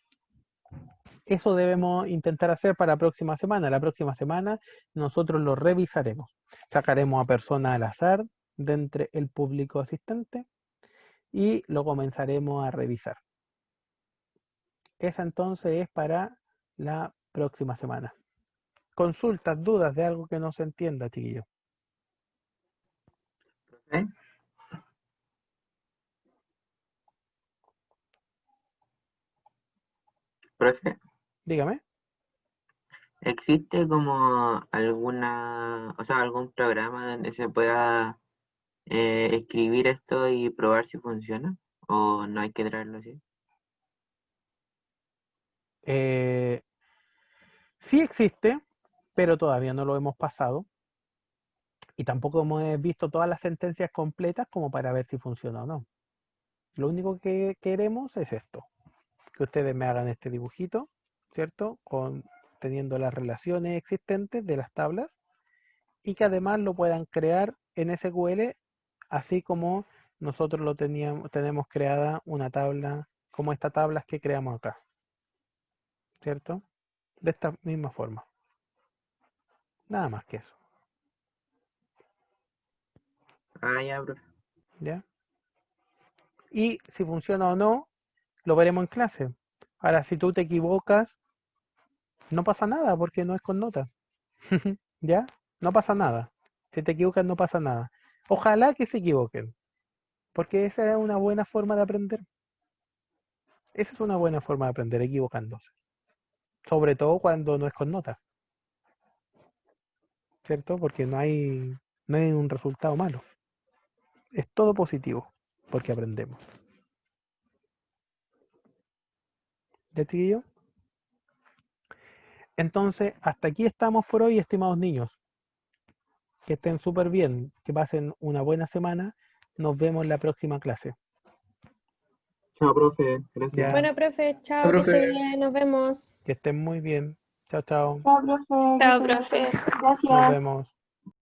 Eso debemos intentar hacer para la próxima semana. La próxima semana nosotros lo revisaremos. Sacaremos a personas al azar de entre el público asistente y lo comenzaremos a revisar. Esa entonces es para la próxima semana. Consultas, dudas de algo que no se entienda, chiquillos. ¿Eh? Profe, Dígame. ¿existe como algún programa donde se pueda escribir esto y probar si funciona? ¿O no hay que traerlo así? Sí existe, pero todavía no lo hemos pasado. Y tampoco hemos visto todas las sentencias completas como para ver si funciona o no. Lo único que queremos es esto. Que ustedes me hagan este dibujito, ¿cierto? Teniendo las relaciones existentes de las tablas y que además lo puedan crear en SQL, así como nosotros tenemos creada una tabla, como estas tablas que creamos acá, ¿cierto? De esta misma forma. Nada más que eso, Ah, ya, profe. ¿ya? Y si funciona o no, lo veremos en clase. Ahora, si tú te equivocas, no pasa nada porque no es con nota. ¿Ya? No pasa nada. Si te equivocas, no pasa nada. Ojalá que se equivoquen, porque esa es una buena forma de aprender. Esa es una buena forma de aprender, equivocándose. Sobre todo cuando no es con nota, ¿cierto? Porque no hay un resultado malo. Es todo positivo, porque aprendemos. ¿Ya, chiquillo? Entonces, hasta aquí estamos por hoy, estimados niños. Que estén súper bien, que pasen una buena semana. Nos vemos en la próxima clase. Chao, profe. Gracias. Ya, Bueno, profe, chao, que esté bien, nos vemos. que estén muy bien. Chao, chao. Chao, profe. Chao, Que esté profe. bien. Nos Gracias. vemos.